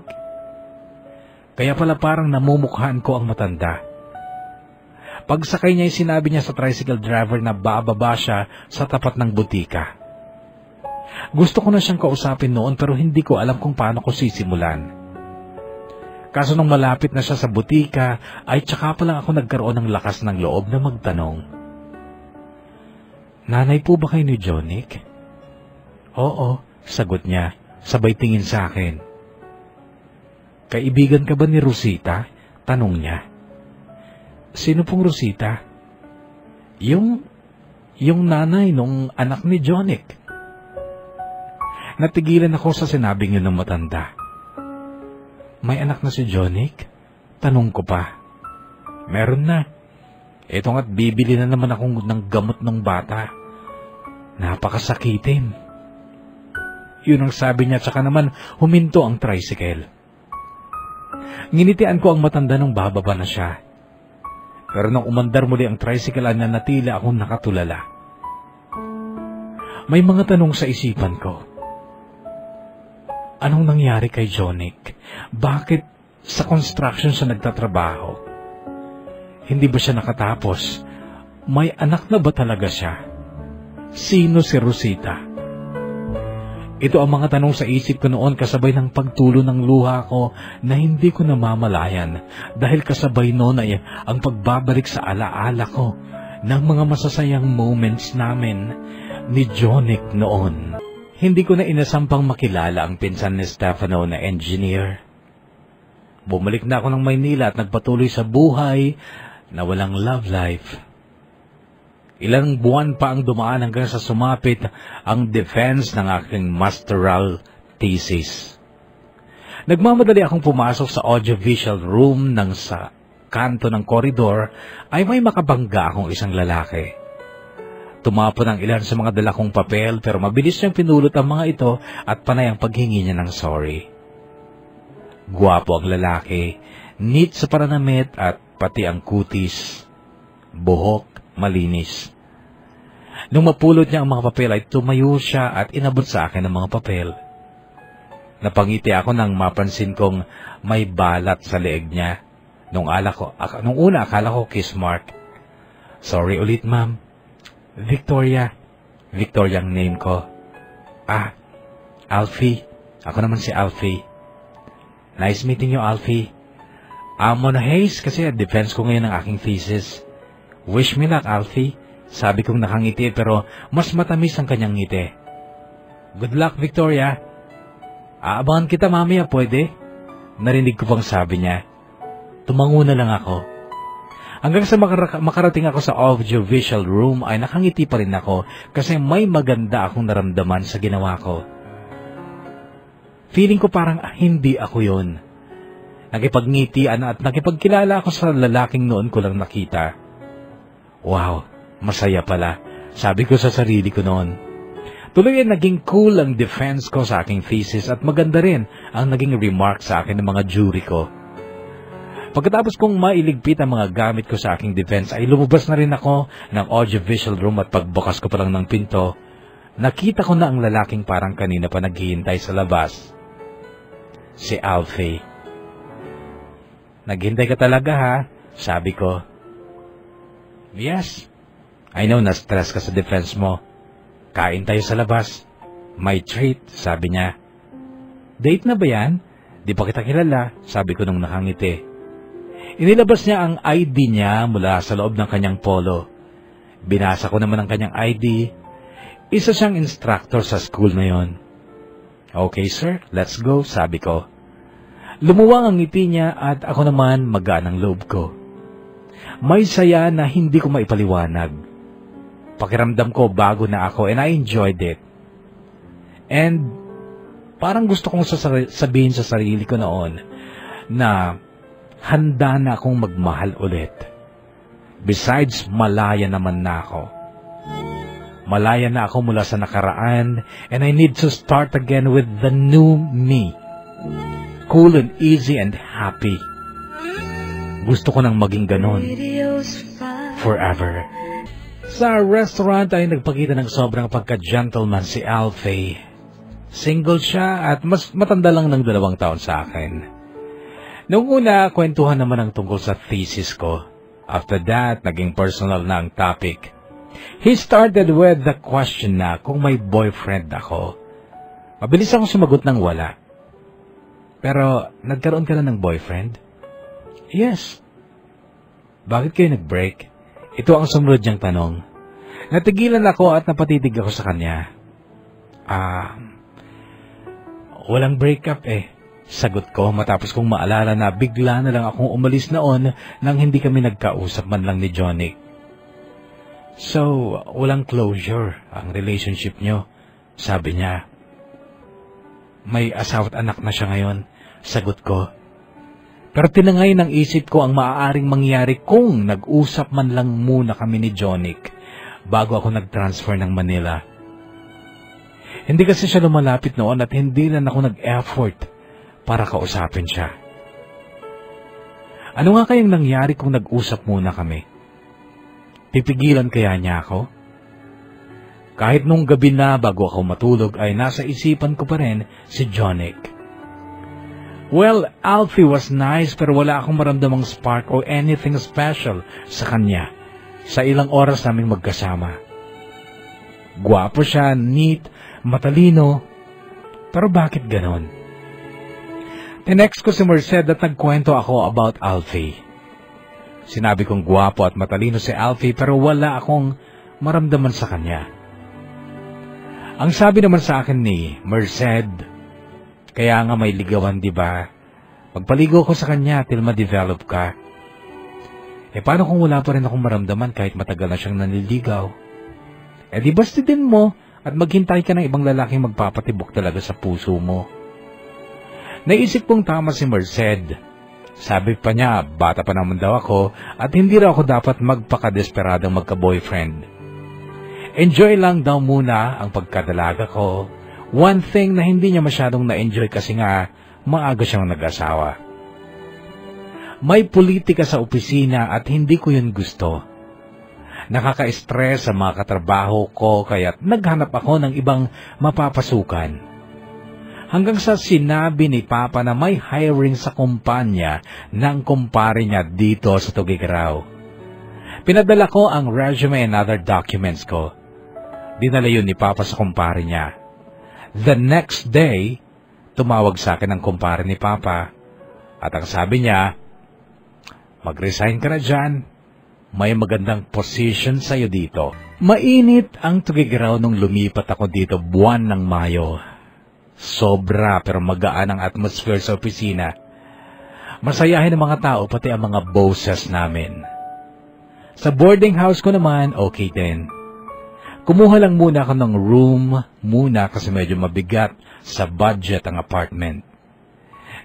Kaya pala parang namumukhaan ko ang matanda. Pagsakay niya ay sinabi niya sa tricycle driver na bababa siya sa tapat ng butika. Gusto ko na siyang kausapin noon pero hindi ko alam kung paano ko sisimulan. Kaso nung malapit na siya sa butika, ay tsaka pa lang ako nagkaroon ng lakas ng loob na magtanong. Nanay po ba kayo ni Jonic? Oo, sagot niya, sabay tingin sa akin. Kaibigan ka ba ni Rosita? Tanong niya. Sino pong Rosita? Yung nanay nung anak ni Jonic. Natigilan ako sa sinabing yun ng matanda. May anak na si Jonic? Tanong ko pa. Meron na. Eto nga't bibili na naman akong ng gamot ng bata. Napakasakitin. Yun ang sabi niya, tsaka naman huminto ang tricycle. Nginitian ko ang matanda nung bababa na siya. Pero nung umandar muli ang tricycle, nanatili akong nakatulala. May mga tanong sa isipan ko. Anong nangyari kay Jonic? Bakit sa construction siya nagtatrabaho? Hindi ba siya nakatapos? May anak na ba talaga siya? Sino si Rosita? Ito ang mga tanong sa isip ko noon kasabay ng pagtulo ng luha ko na hindi ko namamalayan dahil kasabay noon ay ang pagbabalik sa alaala ko ng mga masasayang moments namin ni Jonic noon. Hindi ko na inasampang makilala ang pinsan ni Stefano na engineer. Bumalik na ako ng Maynila at nagpatuloy sa buhay na walang love life. Ilang buwan pa ang dumaan hanggang sa sumapit ang defense ng aking masteral thesis. Nagmamadali akong pumasok sa audiovisual room nang sa kanto ng koridor ay may makabangga akong isang lalaki. Tumapon ang ilan sa mga dala kong papel pero mabilis niyang pinulot ang mga ito at panay ang paghingi niya ng sorry. Guwapo ang lalaki, neat sa pananamit at pati ang kutis, buhok, malinis. Nung mapulot niya ang mga papel ay tumayo siya at inabot sa akin ang mga papel. Napangiti ako nang mapansin kong may balat sa leeg niya. Nung una akala ko kiss mark. Sorry ulit ma'am. Victoria. Victoria ang name ko. Alfie. Ako naman si Alfie. Nice meeting you, Alfie. Mona Hayes kasi defense ko ngayon ang aking thesis. Wish me luck, Alfie. Sabi kong nakangiti pero mas matamis ang kanyang ngiti. Good luck, Victoria. Aabangan kita mamaya, pwede? Narinig ko pang sabi niya. Tumango na lang ako. Hanggang sa makarating ako sa audiovisual room ay nakangiti pa rin ako kasi may maganda akong naramdaman sa ginawa ko. Feeling ko parang hindi ako yun. Nakipagnitian at nakipagkilala ako sa lalaking noon ko lang nakita. Wow, masaya pala, sabi ko sa sarili ko noon. Tuloy ay naging cool ang defense ko sa aking thesis at maganda rin ang naging remark sa akin ng mga jury ko. Pagkatapos kong mailigpit ang mga gamit ko sa aking defense ay lumabas na rin ako ng audiovisual room at pagbukas ko pa lang ng pinto, nakita ko na ang lalaking parang kanina pa naghihintay sa labas. Si Alfie. Naghintay ka talaga ha? Sabi ko. Yes. I know na-stress ka sa defense mo. Kain tayo sa labas. May treat, sabi niya. Date na ba yan? Di pa kita kilala, sabi ko nung nakangiti. Inilabas niya ang ID niya mula sa loob ng kanyang polo. Binasa ko naman ang kanyang ID. Isa siyang instructor sa school na yon. Okay sir, let's go, sabi ko. Lumuwang ang ngiti niya at ako naman magaan ang loob ko. May saya na hindi ko maipaliwanag. Pakiramdam ko bago na ako and I enjoyed it. And parang gusto kong sabihin sa sarili ko noon na handa na akong magmahal ulit. Besides, malaya naman na ako. Malaya na ako mula sa nakaraan and I need to start again with the new me. Cool and easy and happy. Gusto ko nang maging ganon. Forever. Sa restaurant ay nagpakita ng sobrang pagka-gentleman si Alfie. Single siya at mas matanda lang ng 2 taon sa akin. Noong una, kwentuhan naman ang tungkol sa thesis ko. After that, naging personal na ang topic. He started with the question na kung may boyfriend ako. Mabilis akong sumagot ng wala. Pero, nagkaroon ka na ng boyfriend? Yes. Bakit kayo nag-break? Ito ang sumunod niyang tanong. Natigilan ako at napatitig ako sa kanya. Walang breakup eh. Sagot ko matapos kong maalala na bigla na lang akong umalis noon nang hindi kami nagkausap man lang ni Johnny. So, walang closure ang relationship nyo, sabi niya. May asawa at anak na siya ngayon, sagot ko. Pero tinangay ng isip ko ang maaaring mangyari kung nag-usap man lang muna kami ni Johnny bago ako nag-transfer ng Manila. Hindi kasi siya lumalapit noon at hindi lang ako nag-effort para kausapin siya. Ano nga kayang nangyari kung nag-usap muna kami? Pipigilan kaya niya ako? Kahit nung gabi na bago ako matulog ay nasa isipan ko pa rin si Johnny. Well, Alfie was nice pero wala akong maramdamang spark or anything special sa kanya sa ilang oras naming magkasama. Gwapo siya, neat, matalino, pero bakit ganon? Tinext ko si Merced at nagkwento ako about Alfie. Sinabi kong gwapo at matalino si Alfie pero wala akong maramdaman sa kanya. Ang sabi naman sa akin ni Merced, kaya nga may ligawan, di ba? Magpaligo ko sa kanya till ma-develop ka. Paano kung wala pa rin akong maramdaman kahit matagal na siyang nanliligaw? Di bastidin mo at maghintay ka ng ibang lalaking magpapatibok talaga sa puso mo. Naisip kong tama si Merced. Sabi pa niya, bata pa naman daw ako at hindi raw ako dapat magpakadesperadong magka-boyfriend. Enjoy lang daw muna ang pagkadalaga ko. One thing na hindi niya masyadong na-enjoy kasi nga maaga siyang nag-asawa. May politika sa opisina at hindi ko yun gusto. Nakaka-stress sa mga katrabaho ko kaya't naghanap ako ng ibang mapapasukan. Hanggang sa sinabi ni Papa na may hiring sa kumpanya ng kumpare niya dito sa Tuguegarao. Pinadala ko ang resume and other documents ko. Dinala yun ni Papa sa kumpare niya. The next day, tumawag sa akin ang kumpare ni Papa. At ang sabi niya, mag-resign ka na dyan. may magandang position sa'yo dito. Mainit ang tugigiraw nung lumipat ako dito buwan ng Mayo. Sobra pero magaan ang atmosphere sa opisina. Masayahin ang mga tao pati ang mga bosses namin. Sa boarding house ko naman, okay din. Kumuha lang muna ako ng room muna kasi medyo mabigat sa budget ang apartment.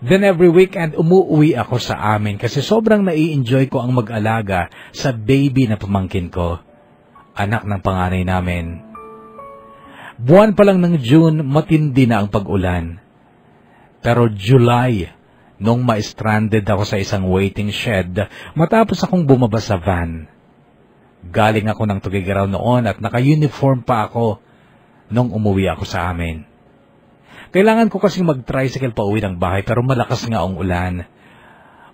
Then every weekend umuwi ako sa amin kasi sobrang nai-enjoy ko ang mag-alaga sa baby na pamangkin ko. Anak ng panganay namin. Buwan pa lang ng June, matindi na ang pag-ulan. Pero July, nung ma-stranded ako sa isang waiting shed matapos akong bumaba sa van. Galing ako ng Tugigaraw noon at naka-uniform pa ako nung umuwi ako sa amin. Kailangan ko kasing mag-tricycle pa uwi ng bahay pero malakas nga ang ulan.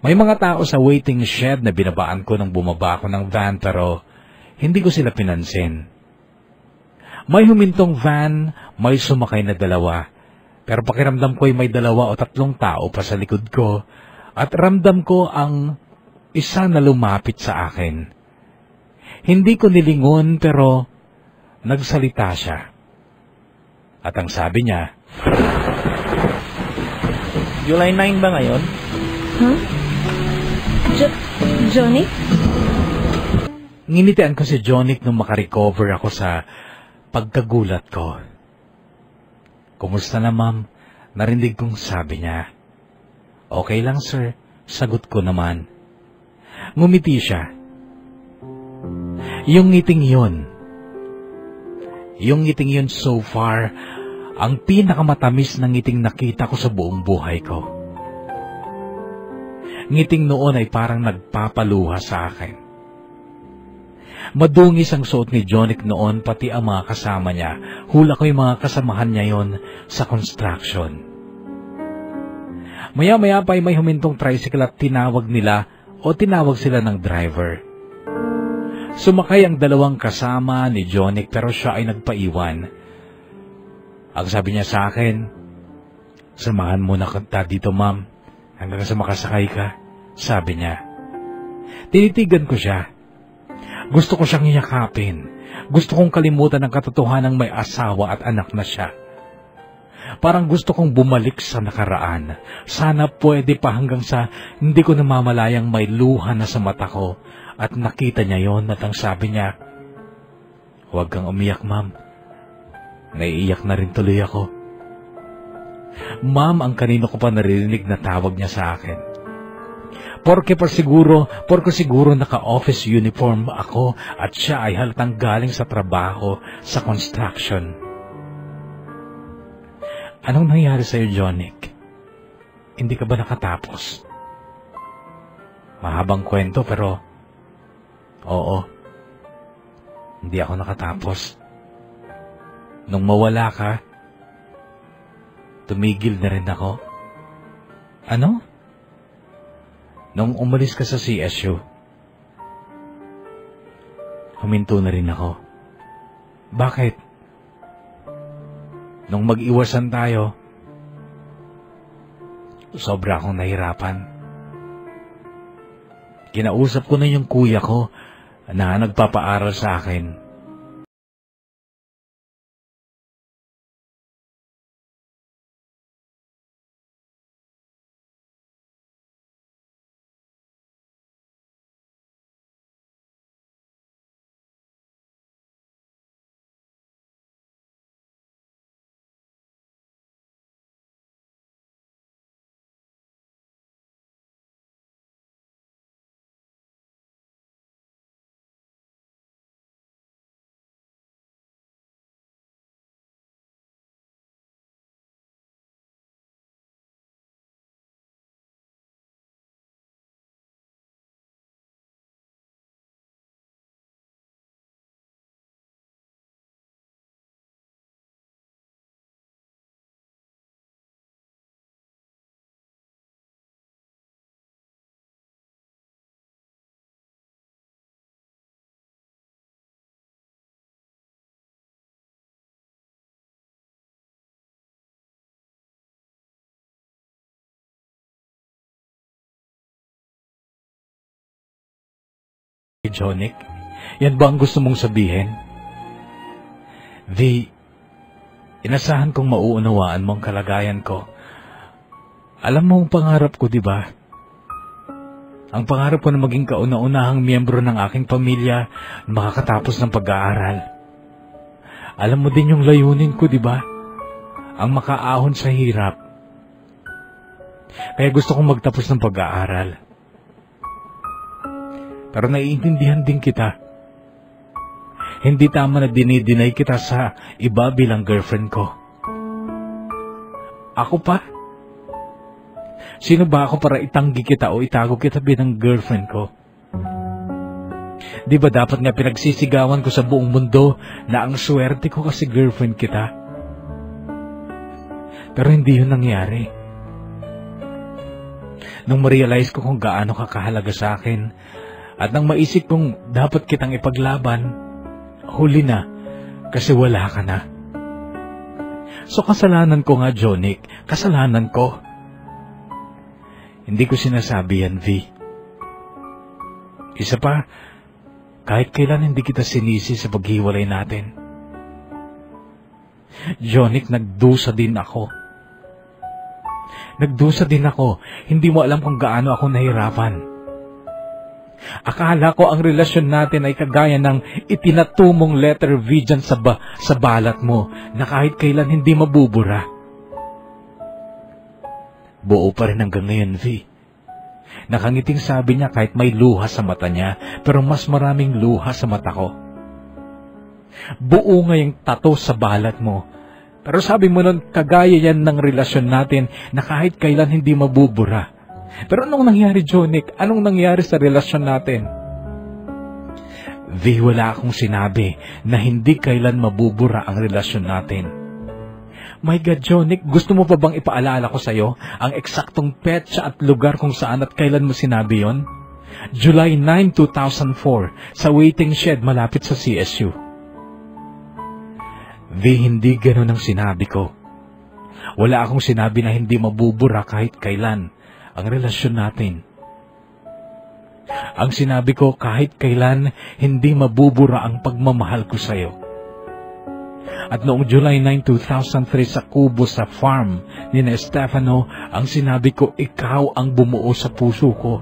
May mga tao sa waiting shed na binabaan ko nung bumaba ako ng van pero hindi ko sila pinansin. May humintong van, may sumakay na dalawa. Pero pakiramdam ko ay may 2 o 3 tao pa sa likod ko at ramdam ko ang isa na lumapit sa akin. Hindi ko nilingon pero nagsalita siya. At ang sabi niya, July 9 ba ngayon? Huh? Johnny? Nginitian ko si Jonic nung makarecover ako sa pagkagulat ko. Kumusta na ma'am? Narinig kong sabi niya. Okay lang sir, sagot ko naman. Ngumiti siya. Yung ngiting yun so far, ang pinakamatamis na ngiting nakita ko sa buong buhay ko. Ngiting noon ay parang nagpapaluha sa akin. Madungis ang suot ni Jonic noon pati ang mga kasama niya. Hula ko yung mga kasamahan niya yon sa construction. Maya-maya pa ay may humintong tricycle at tinawag sila ng driver. Sumakay ang 2 kasama ni Jonic pero siya ay nagpaiwan. Ang sabi niya sa akin, samahan mo na kita dito ma'am hanggang sa makasakay ka, sabi niya. Tinitigan ko siya. Gusto ko siyang yakapin. Gusto kong kalimutan ang katotohanang may asawa at anak na siya. Parang gusto kong bumalik sa nakaraan. Sana pwede pa hanggang sa hindi ko namamalayang may luha na sa mata ko. At nakita niya yon at ang sabi niya, huwag kang umiyak ma'am. Naiiyak na rin tuloy ako. Ma'am ang kanino ko pa narinig na tawag niya sa akin. Porke siguro naka-office uniform ako at siya ay halatang galing sa trabaho sa construction. Anong nangyari sa'yo, Jonic? Hindi ka ba nakatapos? Mahabang kwento pero oo, hindi ako nakatapos. Nung mawala ka, tumigil na rin ako. Ano? Nung umalis ka sa CSU, huminto na rin ako. Bakit? Nung mag-iwasan tayo, sobra akong nahirapan. Kinausap ko na yung kuya ko na nagpapaaral sa akin. Jonic? Yan ba ang gusto mong sabihin? V, inasahan kong mauunawaan mo ang kalagayan ko. Alam mo ang pangarap ko, di ba? Ang pangarap ko na maging kauna-unahang miyembro ng aking pamilya na makakatapos ng pag-aaral. Alam mo din yung layunin ko, di ba? Ang makaahon sa hirap. Kaya gusto kong magtapos ng pag-aaral. Pero naiintindihan din kita. Hindi tama na dinidinay kita sa iba bilang girlfriend ko. Ako pa? Sino ba ako para itanggi kita o itago kita bilang girlfriend ko? Di ba dapat nga pinagsisigawan ko sa buong mundo na ang swerte ko kasi girlfriend kita? Pero hindi yun nangyari. Nung ma-realize ko kung gaano ka kahalaga sa akin at nang maisip kong dapat kitang ipaglaban, huli na kasi wala ka na. So kasalanan ko nga, Jonic. Kasalanan ko. Hindi ko sinasabi yan, V. Isa pa, kahit kailan hindi kita sinisi sa paghiwalay natin. Jonic, nagdusa din ako. Nagdusa din ako. Hindi mo alam kung gaano ako nahirapan. Akala ko ang relasyon natin ay kagaya ng itinatumong letter V dyan sa balat mo na kahit kailan hindi mabubura. Buo pa rin hanggang ngayon, V. Nakangiting sabi niya kahit may luha sa mata niya, pero mas maraming luha sa mata ko. Buo nga yung tato sa balat mo. Pero sabi mo nun, kagaya yan ng relasyon natin na kahit kailan hindi mabubura. Pero anong nangyari, Jonic? Anong nangyari sa relasyon natin? V, wala akong sinabi na hindi kailan mabubura ang relasyon natin. My God, Jonic, gusto mo pa bang ipaalala ko sa'yo ang eksaktong petsa at lugar kung saan at kailan mo sinabi yon? July 9, 2004, sa waiting shed malapit sa CSU. V, hindi ganun ang sinabi ko. Wala akong sinabi na hindi mabubura kahit kailan ang relasyon natin. Ang sinabi ko, kahit kailan hindi mabubura ang pagmamahal ko sa'yo. At noong July 9, 2003 sa Kubo sa farm ni Estefano, ang sinabi ko, ikaw ang bumuo sa puso ko.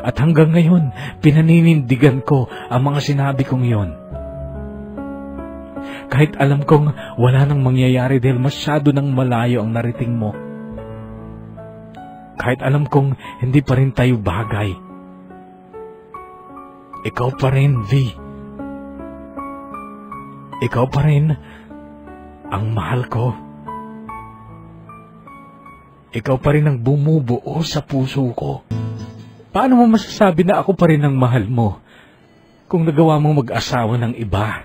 At hanggang ngayon, pinaninindigan ko ang mga sinabi kong yon. Kahit alam kong wala nang mangyayari dahil masyado nang malayo ang narating mo. Kahit alam kong hindi pa rin tayo bagay. Ikaw pa rin, V. Ikaw pa rin ang mahal ko. Ikaw pa rin ang bumubuo sa puso ko. Paano mo masasabi na ako pa rin ang mahal mo kung nagawa mong mag-asawa ng iba?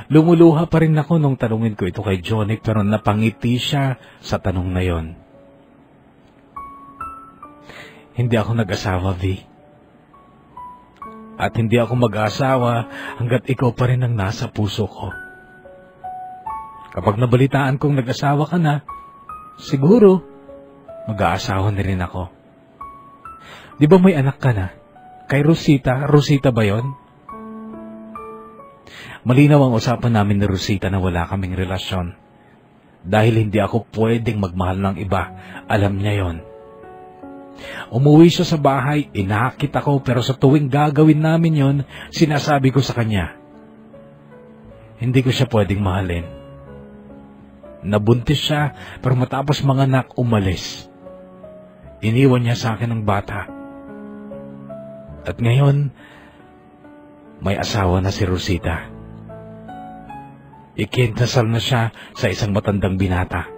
Lumuluha pa rin ako nung tanungin ko ito kay Jonic pero napangiti siya sa tanong na yon. Hindi ako nag-asawa, V. At hindi ako mag-aasawa hanggat ikaw pa rin ang nasa puso ko. Kapag nabalitaan kong nag-asawa ka na, siguro mag-aasawa na rin ako. Di ba may anak ka na? Kay Rosita? Rosita ba yon? Malinaw ang usapan namin ni Rosita na wala kaming relasyon. Dahil hindi ako pwedeng magmahal ng iba, alam niya yon. Umuwi siya sa bahay, inakit ako pero sa tuwing gagawin namin yon, sinasabi ko sa kanya, hindi ko siya pwedeng mahalin. Nabuntis siya pero matapos manganak umalis. Iniwan niya sa akin ang bata. At ngayon, may asawa na si Rosita. Ikinasal na siya sa isang matandang binata.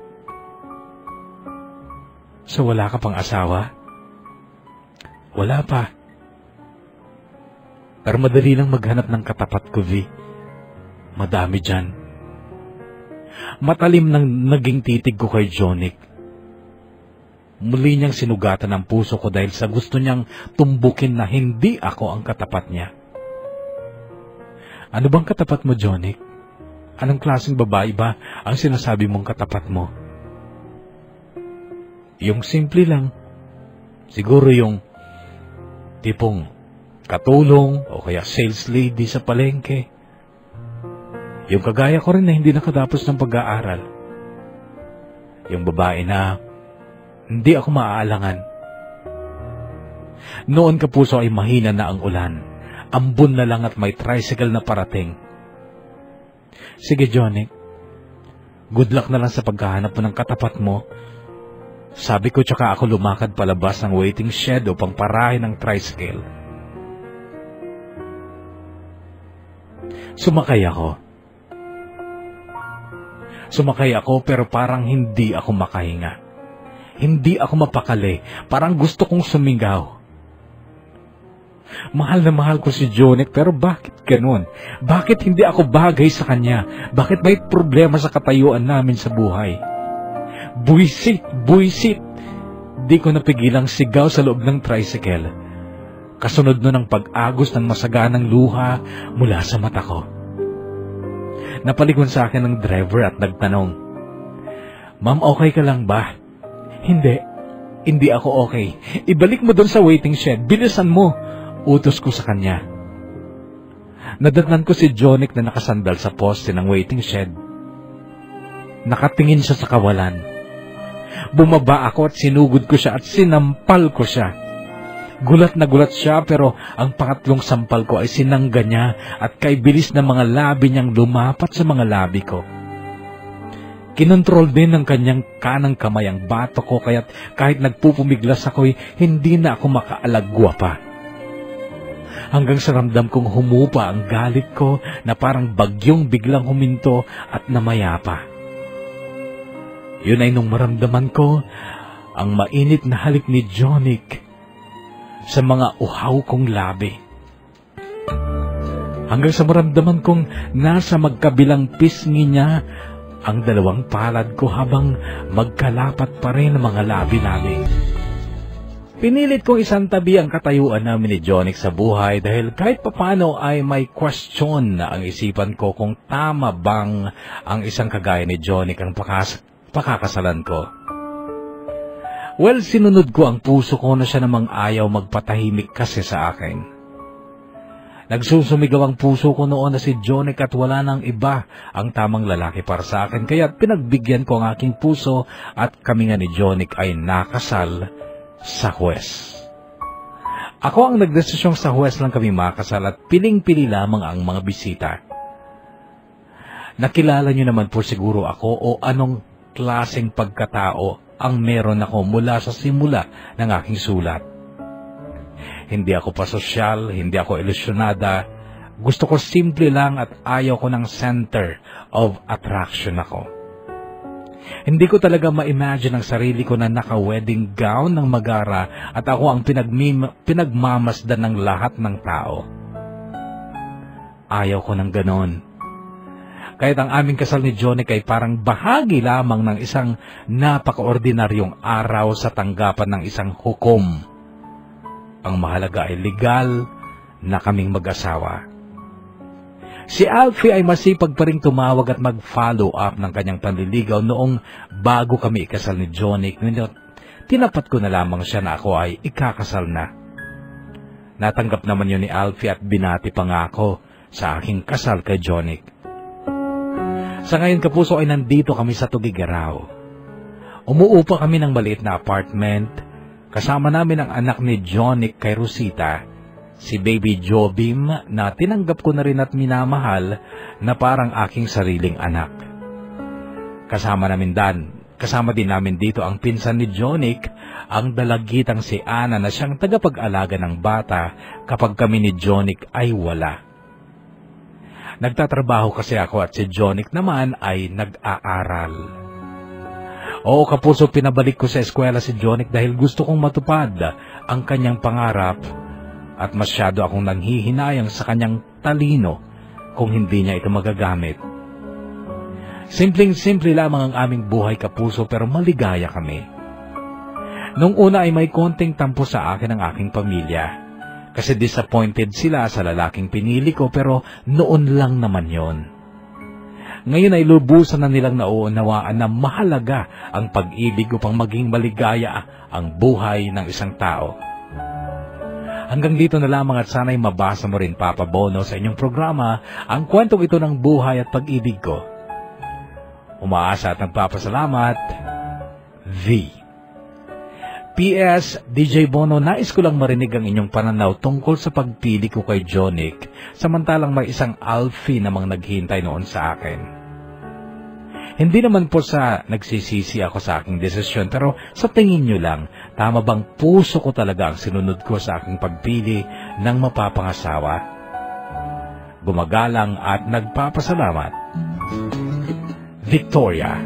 So wala ka pang asawa? Wala pa. Pero madali lang maghanap ng katapat ko, V. Madami dyan. Matalim nang naging titig ko kay Jonic. Muli niyang sinugatan ang puso ko dahil sa gusto niyang tumbukin na hindi ako ang katapat niya. Ano bang katapat mo, Jonic? Anong klaseng babae ba ang sinasabi mong katapat mo? Yung simple lang. Siguro yung tipong katulong o kaya sales lady sa palengke. Yung kagaya ko rin na hindi nakatapos ng pag-aaral. Yung babae na hindi ako maaalangan. Noon kapuso ay mahina na ang ulan. Ambon na lang at may tricycle na parating. Sige, Johnny. Good luck na lang sa paghahanap mo ng katapat mo. Sabi ko tsaka ako lumakad palabas ng waiting shed upang parahin ng tricycle. Sumakay ako pero parang hindi ako makahinga. Hindi ako mapakali. Parang gusto kong sumigaw. Mahal na mahal ko si Jonik pero bakit ganun? Bakit hindi ako bagay sa kanya? Bakit may problema sa katayuan namin sa buhay? Buisit! Di ko napigilang sigaw sa loob ng tricycle. Kasunod nun ang pag-agos ng masaganang luha mula sa mata ko. Napaligon sa akin ng driver at nagtanong, "Ma'am, okay ka lang ba?" Hindi ako okay. Ibalik mo doon sa waiting shed. Bilisan mo. Utos ko sa kanya. Nadatnan ko si Jonik na nakasandal sa poste ng waiting shed. Nakatingin siya sa kawalan. Bumaba ako at sinugod ko siya at sinampal ko siya. Gulat na gulat siya pero ang pangatlong sampal ko ay sinangga niya at kay bilis na mga labi niyang lumapat sa mga labi ko. Kinontrol din ng kanyang kanang kamay ang bato ko kaya't kahit nagpupumiglas ako'y hindi na ako makaalagwa pa. Hanggang sa ramdam kong humupa ang galit ko na parang bagyong biglang huminto at namayapa. Yun ay nung maramdaman ko ang mainit na halik ni Jonik sa mga uhaw kong labi. Hanggang sa maramdaman kong nasa magkabilang pisngi niya ang dalawang palad ko habang magkalapat pa rin ang mga labi namin. Pinilit kong isantabi ang katayuan namin ni Jonik sa buhay dahil kahit papano ay may question na ang isipan ko kung tama bang ang isang kagaya ni Jonik ang pakakasalan ko. Well, sinunod ko ang puso ko na siya namang ayaw magpatahimik kasi sa akin. Nagsusumigaw ang puso ko noon na si Jonik at wala nang iba ang tamang lalaki para sa akin kaya pinagbigyan ko ang aking puso at kami nga ni Jonik ay nakasal sa huwes. Ako ang nagdesisyong sa huwes lang kami makasal at piling-pili lamang ang mga bisita. Nakilala niyo naman po siguro ako o anong klaseng pagkatao ang meron ako mula sa simula ng aking sulat. Hindi ako pasosyal, hindi ako ilusyonada. Gusto ko simple lang at ayaw ko ng center of attraction ako. Hindi ko talaga ma-imagine ang sarili ko na naka-wedding gown ng magara at ako ang pinagmamasdan ng lahat ng tao. Ayaw ko ng ganon. Kahit ang aming kasal ni Jonik ay parang bahagi lamang ng isang napaka-ordinaryong araw sa tanggapan ng isang hukom. Ang mahalaga ay legal na kaming mag-asawa. Si Alfie ay masipag pa ring tumawag at mag-follow up ng kanyang panliligaw noong bago kami ikasal ni Jonik. Tinapat ko na lamang siya na ako ay ikakasal na. Natanggap naman yun ni Alfie at binati pa nga ako sa aking kasal kay Jonik. Sa ngayon kapuso ay nandito kami sa Tugigaraw. Umuupa kami ng maliit na apartment. Kasama namin ang anak ni Jonik kay Rosita, si Baby Jobim na tinanggap ko na rin at minamahal na parang aking sariling anak. Kasama din namin dito ang pinsan ni Jonik, ang dalagitang si Ana na siyang tagapag-alaga ng bata kapag kami ni Jonik ay wala. Nagtatrabaho kasi ako at si Jonik naman ay nag-aaral. Oo kapuso, pinabalik ko sa eskwela si Jonik dahil gusto kong matupad ang kanyang pangarap at masyado akong nanghihinayang sa kanyang talino kung hindi niya ito magagamit. Simpleng-simple lamang ang aming buhay kapuso pero maligaya kami. Nung una ay may konting tampo sa akin ang aking pamilya kasi disappointed sila sa lalaking pinili ko pero noon lang naman yon. Ngayon ay lubusan na nilang nauunawaan na mahalaga ang pag-ibig upang maging maligaya ang buhay ng isang tao. Hanggang dito na lamang at sana'y mabasa mo rin, Papa Bono, sa inyong programa ang kwentong ito ng buhay at pag-ibig ko. Umaasa at nagpapasalamat, V. P.S. DJ Bono, nais ko lang marinig ang inyong pananaw tungkol sa pagpili ko kay Jonic, samantalang may isang Alfie namang naghihintay noon sa akin. Hindi naman po sa nagsisisi ako sa aking desisyon, pero sa tingin nyo lang, tama bang puso ko talaga ang sinunod ko sa aking pagpili ng mapapangasawa? Gumagalang at nagpapasalamat, Victoria.